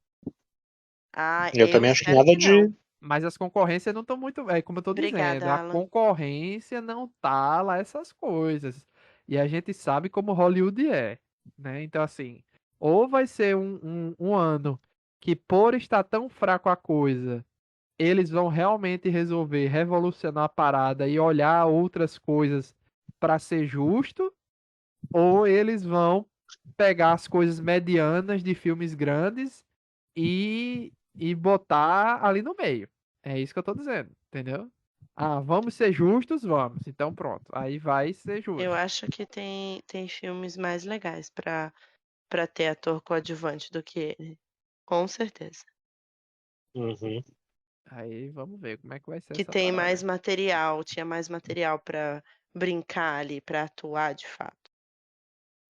Ah, eu eu também acho que espero nada que de. não. Mas as concorrências não estão muito. É como eu tô dizendo, Obrigada, a Alan. concorrência não tá lá essas coisas. E a gente sabe como Hollywood é, né? Então, assim, ou vai ser um ano que, por estar tão fraco a coisa, eles vão realmente resolver revolucionar a parada e olhar outras coisas para ser justo, ou eles vão pegar as coisas medianas de filmes grandes e botar ali no meio. É isso que eu tô dizendo, entendeu? Ah, vamos ser justos? Vamos. Então pronto. Aí vai ser Eu justo. acho que tem filmes mais legais pra ter ator coadjuvante do que ele. Com certeza. Uhum. Aí vamos ver como é que vai ser Que essa tem mais parada. material, tinha mais material pra brincar ali, pra atuar de fato.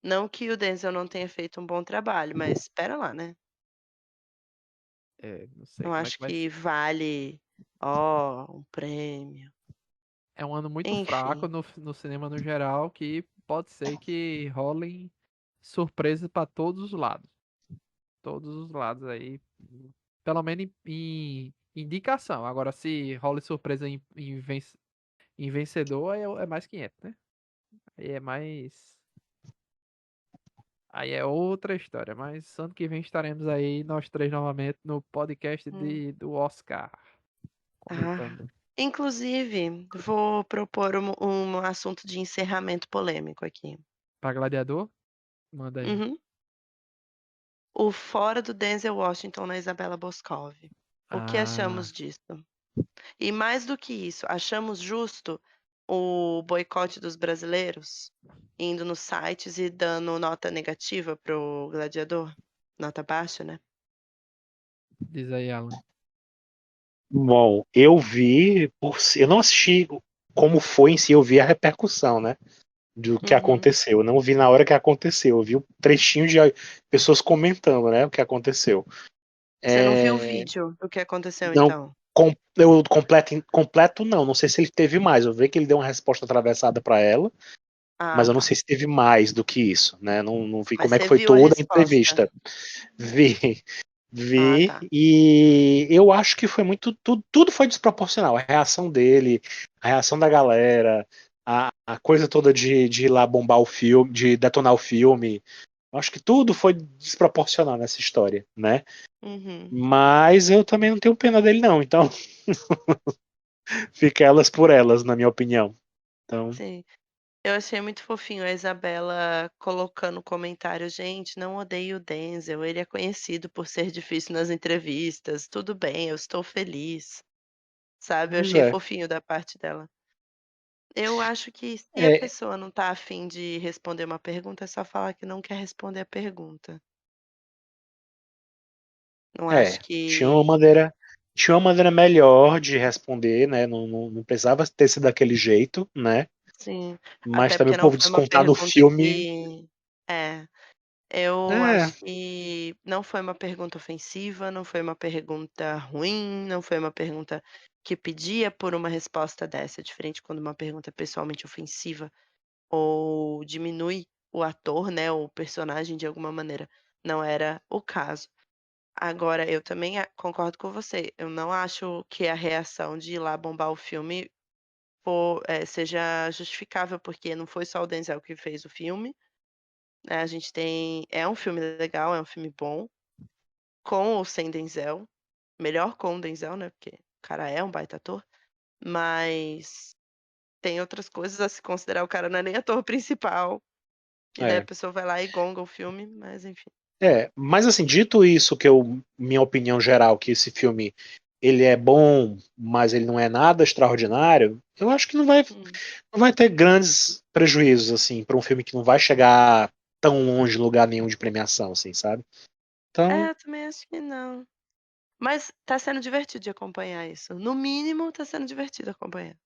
Não que o Denzel não tenha feito um bom trabalho, mas espera lá, né. Não sei Não como é acho que vai que ser. vale, ó, um prêmio. É um ano muito fraco Enfim. no cinema no geral, que pode ser que rolem surpresas para todos os lados. Todos os lados aí. Pelo menos em indicação. Agora, se rola surpresa em vencedor, é mais 500, né? Aí é mais. Aí é outra história. Mas ano que vem estaremos aí, nós três novamente, no podcast Hum. do Oscar. Ah, Comentando. inclusive, vou propor um assunto de encerramento polêmico aqui. Pra Gladiador? Manda aí. Uhum. O fora do Denzel Washington na Isabella Boscov. O que Ah, achamos disso? E mais do que isso, achamos justo o boicote dos brasileiros indo nos sites e dando nota negativa pro Gladiador? Nota baixa, né? diz aí, Alan. Bom, eu não assisti como foi em si, eu vi a repercussão, né? Do que Uhum. aconteceu. Eu não vi na hora que aconteceu, eu vi um trechinho de pessoas comentando, né? O que aconteceu. Você não viu o É, vídeo do que aconteceu, não, então? eu completo não sei se ele teve mais. Eu vi que ele deu uma resposta atravessada para ela, mas Ah, eu não tá. sei se teve mais do que isso, né? Não vi Mas como é que você foi viu a toda a resposta? entrevista. Vi, Ah, vi, tá. e eu acho que foi tudo foi desproporcional. A reação dele, a reação da galera, a coisa toda de ir lá bombar o filme, de detonar o filme. Eu acho que tudo foi desproporcional nessa história, né? Uhum. Mas eu também não tenho pena dele, não. Então, fica elas por elas, na minha opinião. Então, Sim. Eu achei muito fofinho a Isabela colocando comentário: "Gente, não odeio o Denzel, ele é conhecido por ser difícil nas entrevistas, tudo bem, eu estou feliz", sabe, eu pois achei é. fofinho da parte dela. Eu acho que se a É, pessoa não tá afim de responder uma pergunta, é só falar que não quer responder a pergunta. Não acho É, que tinha uma maneira melhor de responder, né? Não precisava ter sido daquele jeito, né? sim, Mas até também o porque não povo foi uma descontar no pergunta filme. que é. Eu É, acho que não foi uma pergunta ofensiva, não foi uma pergunta ruim, não foi uma pergunta que pedia por uma resposta dessa, diferente quando uma pergunta é pessoalmente ofensiva ou diminui o ator, né, ou o personagem de alguma maneira. Não era o caso. Agora, eu também concordo com você. Eu não acho que a reação de ir lá bombar o filme seja justificável, porque não foi só o Denzel que fez o filme, né? A gente tem. É um filme legal, é um filme bom, com ou sem Denzel. Melhor com o Denzel, né? Porque o cara é um baita ator. Mas tem outras coisas a se considerar. O cara não é nem ator principal. E daí a É. pessoa vai lá e gonga o filme, mas enfim. Mas assim, dito isso, minha opinião geral, que esse filme ele é bom, mas ele não é nada extraordinário, eu acho que Hum. não vai ter grandes prejuízos, assim, para um filme que não vai chegar tão longe em lugar nenhum de premiação, assim, sabe? Então, Eu também acho que não. Mas tá sendo divertido de acompanhar isso. No mínimo, tá sendo divertido acompanhar.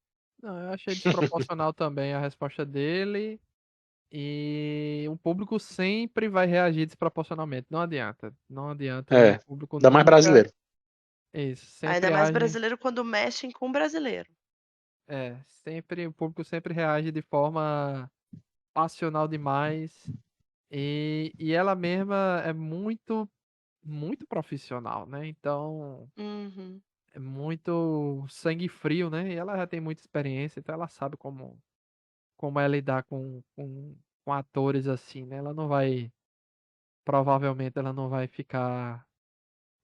Não, eu achei desproporcional também a resposta dele. E o público sempre vai reagir desproporcionalmente. Não adianta. Não adianta. O público ainda mais nunca. brasileiro. Isso. Ainda Sempre mais age. brasileiro quando mexem com brasileiro. Sempre. O público sempre reage de forma passional demais. E ela mesma é muito, muito profissional, né? Então. Uhum. É muito sangue frio, né? E ela já tem muita experiência, então ela sabe como é lidar com atores assim, né? Ela não vai. Provavelmente ela não vai ficar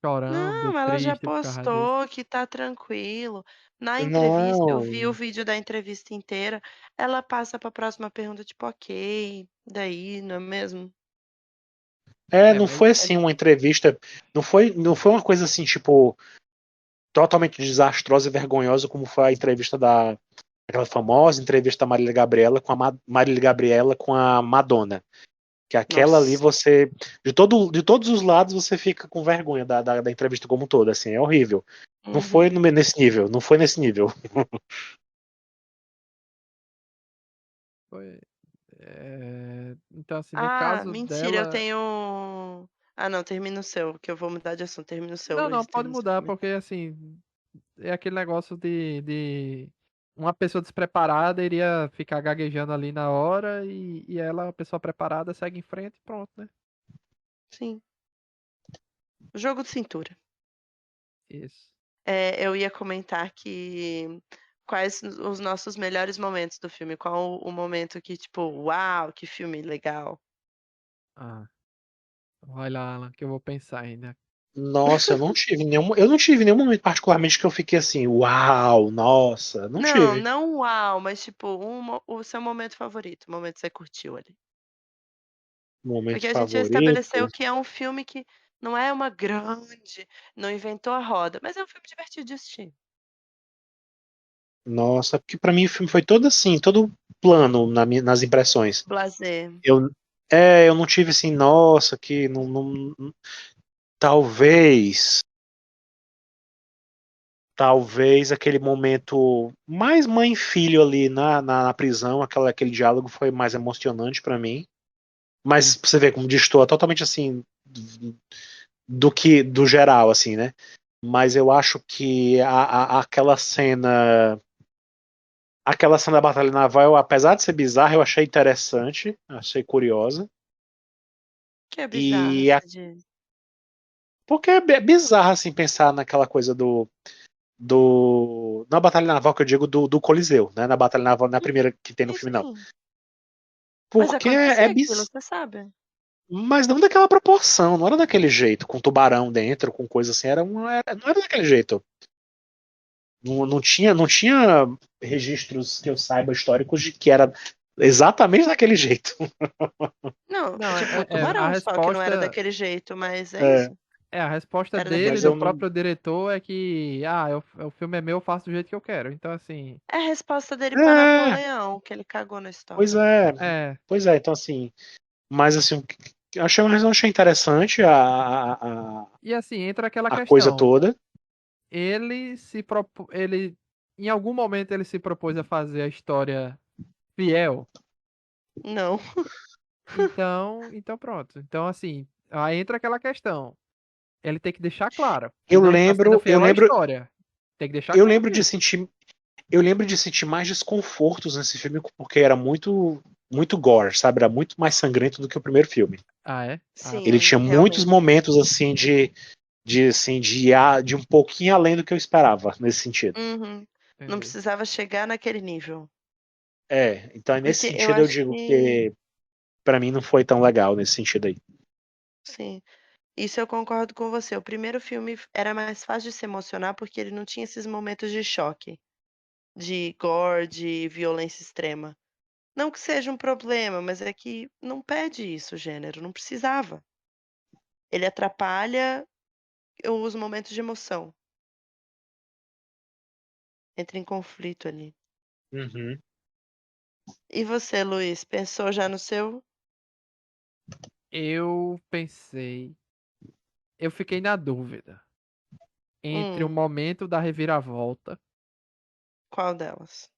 chorando, Não, ela já triste por causa disso. postou que tá tranquilo. Na entrevista, eu vi o Não. vídeo da entrevista inteira. Ela passa pra próxima pergunta, tipo, ok, daí, não é mesmo? É, Não mas foi assim uma entrevista, não foi uma coisa assim, tipo, totalmente desastrosa e vergonhosa como foi a entrevista aquela famosa entrevista da Marília Gabriela Marília Gabriela com a Madonna. Que aquela ali Nossa. de todos os lados você fica com vergonha da entrevista como um todo, assim, é horrível. Não foi Uhum. nesse nível, não foi nesse nível. foi. Então, assim, no Ah, caso mentira, eu dela. tenho. Ah, não, termina o seu, que eu vou mudar de assunto. Termina o seu, Não, não, Luiz, pode termina o seu mudar, porque comentário. assim, é aquele negócio de uma pessoa despreparada iria ficar gaguejando ali na hora e ela, uma pessoa preparada, segue em frente e pronto, né? Sim. Jogo de cintura. Isso. Eu ia comentar que quais os nossos melhores momentos do filme, qual o momento que tipo: "Uau, que filme legal". Ah, vai lá, Alan, que eu vou pensar ainda. Nossa, eu não tive nenhum momento particularmente que eu fiquei assim, uau, nossa, não Não, tive. não uau, mas tipo, o seu momento favorito, o momento que você curtiu ali. Momento Porque a gente já estabeleceu favorito. que é um filme que não é uma grande, não inventou a roda, mas é um filme divertido de assistir. Nossa, porque pra mim o filme foi todo assim, todo plano nas impressões. Blasé. Eu, eu não tive assim, nossa, que talvez, talvez aquele momento mais mãe e filho ali na prisão, aquele diálogo foi mais emocionante pra mim. Mas você vê como destoa totalmente assim do geral, assim, né? Mas eu acho que aquela cena da batalha naval, apesar de ser bizarra, eu achei interessante, achei curiosa. Que é bizarro, E você diz. porque é bizarro assim pensar naquela coisa na batalha naval que eu digo do Coliseu, né? Na batalha naval, na primeira que tem no Sim, filme não. sim. Mas Porque acontecia aquilo, você sabe. mas não daquela proporção, não era daquele jeito, com tubarão dentro, com coisa assim, não era daquele jeito. Não tinha registros que eu saiba históricos de que era exatamente daquele jeito. Não, Não, tipo, o a tubarão só que não era resposta. daquele jeito, mas é É, isso. A resposta Era daquele dele, mas do eu jeito. não. próprio diretor, é que, o filme é meu, eu faço do jeito que eu quero. Então, assim, É a resposta dele pra É, Napoleão, que ele cagou na pois história. é, é. pois é, então assim. Mas assim, eu achei interessante E assim, entra aquela a coisa questão. toda. Ele, em algum momento, ele se propôs a fazer a história fiel. Não. Então pronto. Então, assim, aí entra aquela questão. Ele tem que deixar claro que Eu não está sendo lembro, eu fiel à lembro, história. Tem que deixar Eu claro lembro de isso. sentir, eu lembro de sentir mais desconfortos nesse filme porque era muito gore, sabe? Era muito mais sangrento do que o primeiro filme. Ah, é? Ah, Ele tá. Sim, tinha muitos realmente. momentos assim de um pouquinho além do que eu esperava nesse sentido. Uhum. Não Entendi. precisava chegar naquele nível. Então nesse Porque eu sentido eu acho digo que, que pra mim não foi tão legal nesse sentido aí. sim, isso eu concordo com você. O primeiro filme era mais fácil de se emocionar porque ele não tinha esses momentos de choque, de gore, de violência extrema. Não que seja um problema, mas é que não pede isso o gênero, não precisava. Ele atrapalha os momentos de emoção, entra em conflito ali. Uhum. E você, Luiz, pensou já no seu? Eu pensei. Eu fiquei na dúvida entre o Hum, momento qual delas?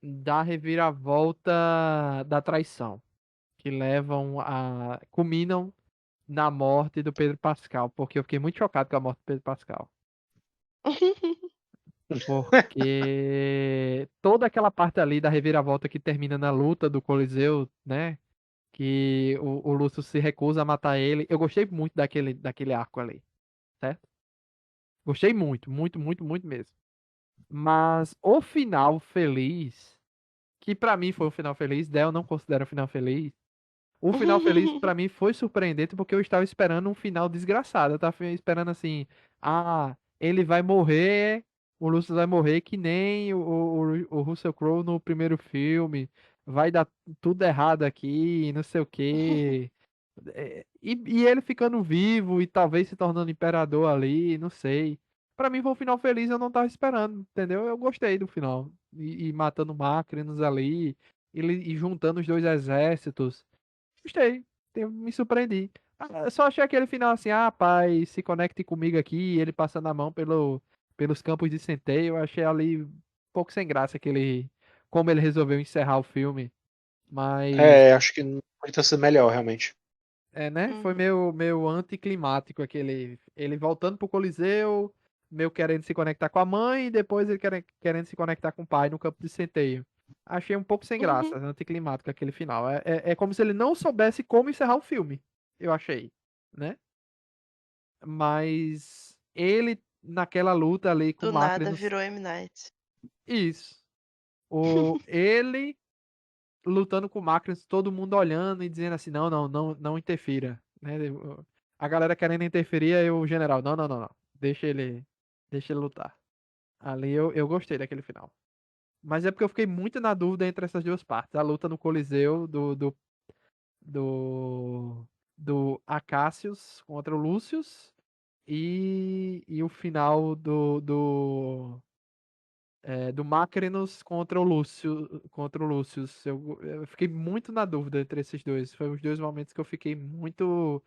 da reviravolta da traição, que culminam na morte do Pedro Pascal, porque eu fiquei muito chocado com a morte do Pedro Pascal. Porque toda aquela parte ali da reviravolta que termina na luta do Coliseu, né? Que o Lúcio se recusa a matar ele. Eu gostei muito daquele arco ali, certo? Gostei muito, muito, muito, muito mesmo. Mas o final feliz, que pra mim foi um final feliz, Del não considera um final feliz. O final feliz pra mim foi surpreendente porque eu estava esperando um final desgraçado. Eu tava esperando assim, ele vai morrer, o Lucius vai morrer que nem o Russell Crowe no primeiro filme. Vai dar tudo errado aqui, não sei o quê. E ele ficando vivo e talvez se tornando imperador ali, não sei. Pra mim foi um final feliz, eu não tava esperando, entendeu? Eu gostei do final. E matando Macrinus ali, e juntando os dois exércitos. Gostei, me surpreendi. Eu só achei aquele final assim, pai, se conecte comigo aqui, ele passando a mão pelos campos de centeio. Eu achei ali um pouco sem graça como ele resolveu encerrar o filme. Mas, Acho que não podia ter sido melhor, realmente. né, foi Uhum, meio anticlimático ele voltando pro Coliseu, meio querendo se conectar com a mãe, e depois ele querendo se conectar com o pai no campo de centeio. Achei um pouco sem graça, uhum. anticlimático aquele final. É como se ele não soubesse como encerrar o filme, eu achei, né? Mas ele, naquela luta ali com o Do nada Macrinus, virou M. Night. isso. Ele lutando com o Macrinus, todo mundo olhando e dizendo assim, não, não, não, não interfira, né? A galera querendo interferir, aí o general, não, não, não, não, deixa ele lutar. Ali eu gostei daquele final. Mas é porque eu fiquei muito na dúvida entre essas duas partes. A luta no Coliseu do, do Acacius contra o Lúcius e o final do Macrinus contra o Lúcius. Eu fiquei muito na dúvida entre esses dois. Foi os dois momentos que eu fiquei muito,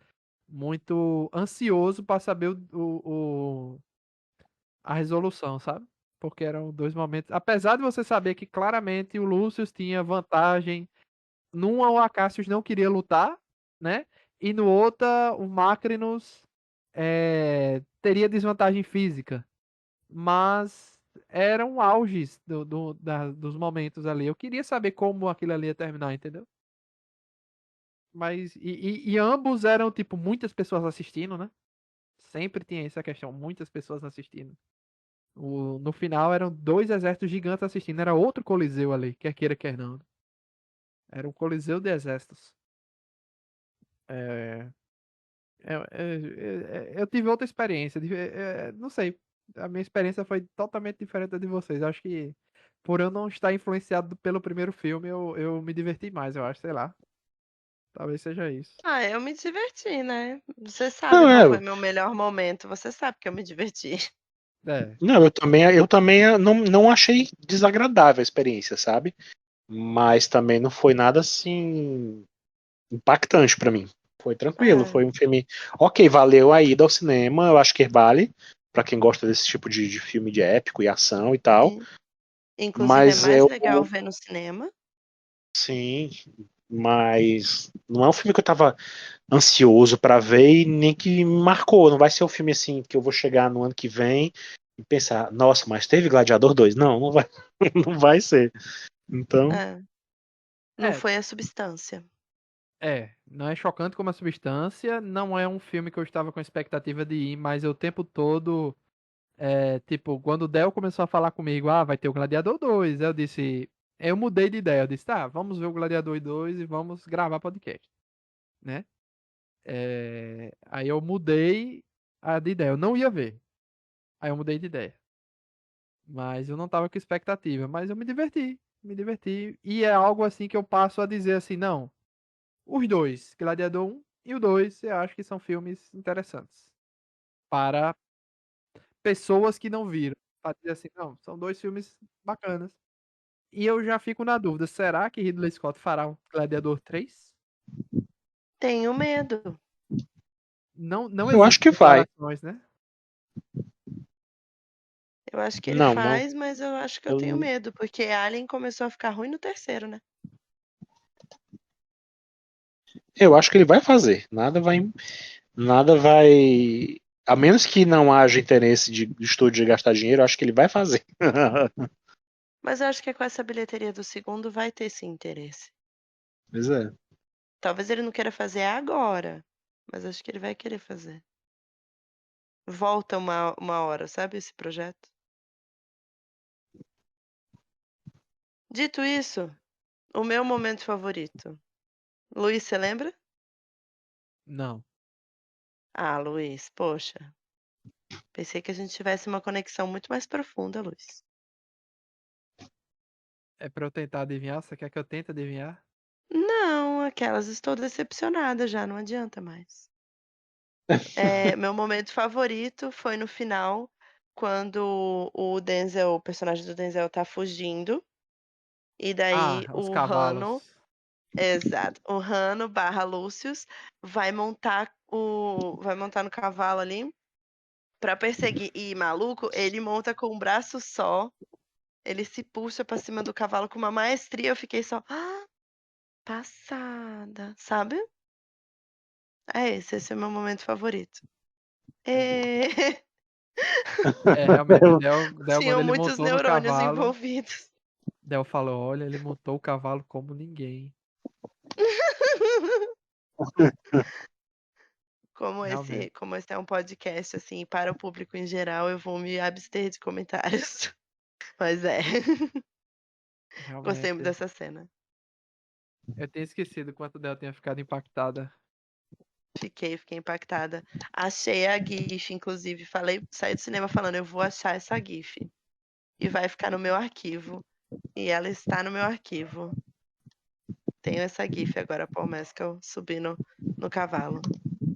muito ansioso para saber a resolução, sabe? Porque eram dois momentos. Apesar de você saber que claramente o Lúcius tinha vantagem, num o Acacius não queria lutar, né? E no outro o Macrinus teria desvantagem física. Mas eram auges dos momentos ali. Eu queria saber como aquilo ali ia terminar, entendeu? Mas, e ambos eram, tipo, muitas pessoas assistindo, né? Sempre tinha essa questão, muitas pessoas assistindo. No final eram dois exércitos gigantes assistindo, era outro coliseu ali, quer queira, quer não. Era um coliseu de exércitos. É, eu tive outra experiência, não sei, a minha experiência foi totalmente diferente da de vocês. Acho que por eu não estar influenciado pelo primeiro filme, eu me diverti mais, eu acho, sei lá. Talvez seja isso. Ah, eu me diverti, né? Você sabe Não, qual foi meu melhor momento, você sabe que eu me diverti. É, não, eu também não achei desagradável a experiência, sabe? Mas também não foi nada assim impactante pra mim. Foi tranquilo, É, foi um filme. Ok, valeu a ida ao cinema, eu acho que vale, pra quem gosta desse tipo de filme de épico e ação e tal. sim. Inclusive é Mas mais eu, legal ver no cinema. sim, mas não é um filme que eu tava ansioso pra ver e nem que me marcou. Não vai ser um filme assim que eu vou chegar no ano que vem e pensar, nossa, mas teve Gladiador 2? Não, não vai, não vai ser. Então, Não É, foi a substância. não é chocante como a substância, não é um filme que eu estava com expectativa de ir, mas eu o tempo todo, tipo, quando o Del começou a falar comigo, vai ter o Gladiador 2, eu mudei de ideia, eu disse, tá, vamos ver o Gladiador 2 e vamos gravar podcast, né? Aí eu mudei de ideia, eu não ia ver, aí eu mudei de ideia, mas eu não tava com expectativa, mas eu me diverti, e é algo assim que eu passo a dizer assim, não, os dois, Gladiador 1 e o 2, eu acho que são filmes interessantes para pessoas que não viram. Para dizer assim, não, são dois filmes bacanas. E eu já fico na dúvida, será que Ridley Scott fará um Gladiador 3? Tenho medo. Não eu acho existem que vai. declarações, né? Eu acho que ele Não, não. faz, mas eu acho que eu tenho Eu, medo, porque Alien começou a ficar ruim no terceiro, né? eu acho que ele vai fazer. Nada vai. A menos que não haja interesse do estúdio de gastar dinheiro, eu acho que ele vai fazer. Mas eu acho que com essa bilheteria do segundo vai ter esse interesse. Pois é. Talvez ele não queira fazer agora, mas acho que ele vai querer fazer. Volta uma hora, sabe esse projeto? Dito isso, o meu momento favorito. Luiz, você lembra? Não. Ah, Luiz, poxa. Pensei que a gente tivesse uma conexão muito mais profunda, Luiz. É pra eu tentar adivinhar? Você quer que eu tente adivinhar? Não, aquelas estou decepcionada já, não adianta mais. Meu momento favorito foi no final, quando o Denzel, o personagem do Denzel tá fugindo, e daí Os cavalos. exato, o Rano barra Lucius vai montar no cavalo ali pra perseguir. E maluco, ele monta com um braço só, ele se puxa pra cima do cavalo com uma maestria. Eu fiquei só, passada, sabe? Esse é o meu momento favorito. É, Realmente, o Del, quando tinham ele muitos montou no neurônios cavalo, envolvidos. Del falou, olha, ele montou o cavalo como ninguém. Como esse, Realmente, como esse é um podcast, assim, para o público em geral, eu vou me abster de comentários. Mas gostei muito realmente. dessa cena. Eu tinha esquecido quanto Del tinha ficado impactada. Fiquei impactada. Achei a GIF, inclusive, saí do cinema falando, eu vou achar essa GIF. E vai ficar no meu arquivo. E ela está no meu arquivo. Tenho essa GIF agora, Paul Mescal subindo no cavalo.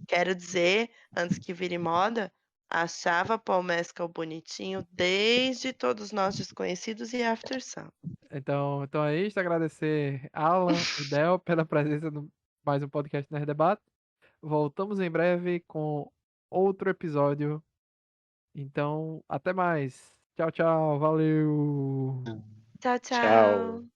Quero dizer, antes que vire moda, achava Paul Mescal bonitinho desde Todos Nós Desconhecidos e After Sun. Então é isso. Agradecer Alan e Del pela presença no mais um podcast Nerd Debate. Voltamos em breve com outro episódio. Então, até mais. Tchau, tchau. Valeu. Tchau, Tchau. tchau.